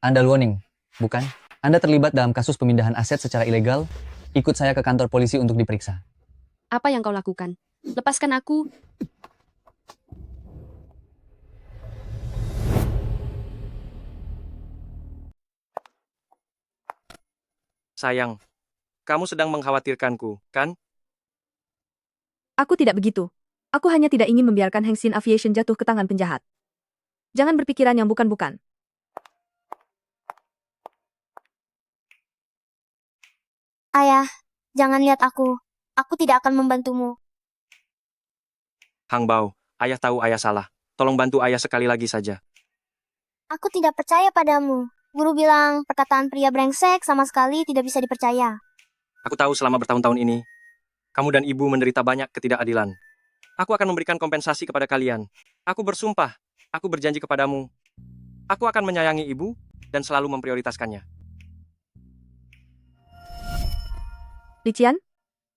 Anda Luoning, bukan? Anda terlibat dalam kasus pemindahan aset secara ilegal. Ikut saya ke kantor polisi untuk diperiksa. Apa yang kau lakukan? Lepaskan aku. Sayang, kamu sedang mengkhawatirkanku, kan? Aku tidak begitu. Aku hanya tidak ingin membiarkan Hengsin Aviation jatuh ke tangan penjahat. Jangan berpikiran yang bukan-bukan. Ayah, jangan lihat aku. Aku tidak akan membantumu. Hang Bao, ayah tahu ayah salah. Tolong bantu ayah sekali lagi saja. Aku tidak percaya padamu. Guru bilang perkataan pria brengsek sama sekali tidak bisa dipercaya. Aku tahu selama bertahun-tahun ini, kamu dan ibu menderita banyak ketidakadilan. Aku akan memberikan kompensasi kepada kalian. Aku bersumpah, aku berjanji kepadamu. Aku akan menyayangi ibu dan selalu memprioritaskannya. Li Qian,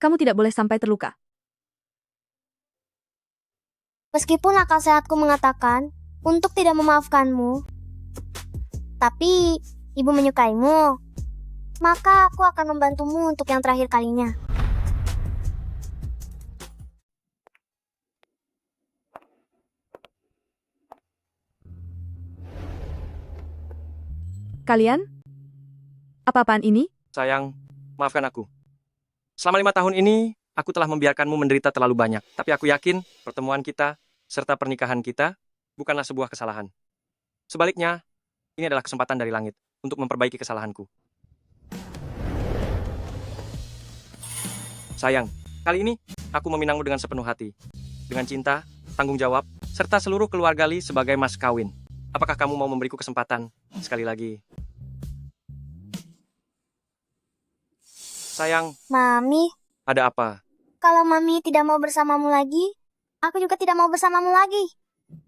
kamu tidak boleh sampai terluka. Meskipun akal sehatku mengatakan untuk tidak memaafkanmu, tapi ibu menyukaimu, maka aku akan membantumu untuk yang terakhir kalinya. Kalian? Apa-apaan ini? Sayang, maafkan aku. Selama 5 tahun ini, aku telah membiarkanmu menderita terlalu banyak. Tapi aku yakin pertemuan kita, serta pernikahan kita, bukanlah sebuah kesalahan. Sebaliknya, ini adalah kesempatan dari langit untuk memperbaiki kesalahanku. Sayang, kali ini aku meminangmu dengan sepenuh hati. Dengan cinta, tanggung jawab, serta seluruh keluarga Li sebagai mas kawin. Apakah kamu mau memberiku kesempatan? Sekali lagi. Sayang. Mami, Ada apa? kalau Mami tidak mau bersamamu lagi, aku juga tidak mau bersamamu lagi.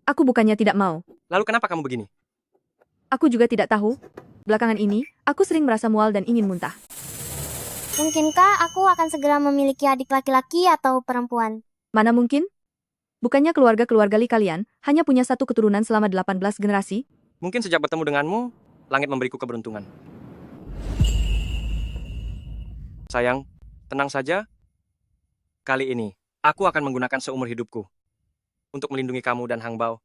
Aku bukannya tidak mau. Lalu kenapa kamu begini? Aku juga tidak tahu. Belakangan ini, aku sering merasa mual dan ingin muntah. Mungkinkah aku akan segera memiliki adik laki-laki atau perempuan? Mana mungkin? Bukannya keluarga-keluarga Li kalian hanya punya satu keturunan selama 18 generasi? Mungkin sejak bertemu denganmu, langit memberiku keberuntungan. Sayang, tenang saja. Kali ini, aku akan menggunakan seumur hidupku untuk melindungi kamu dan Hang Bao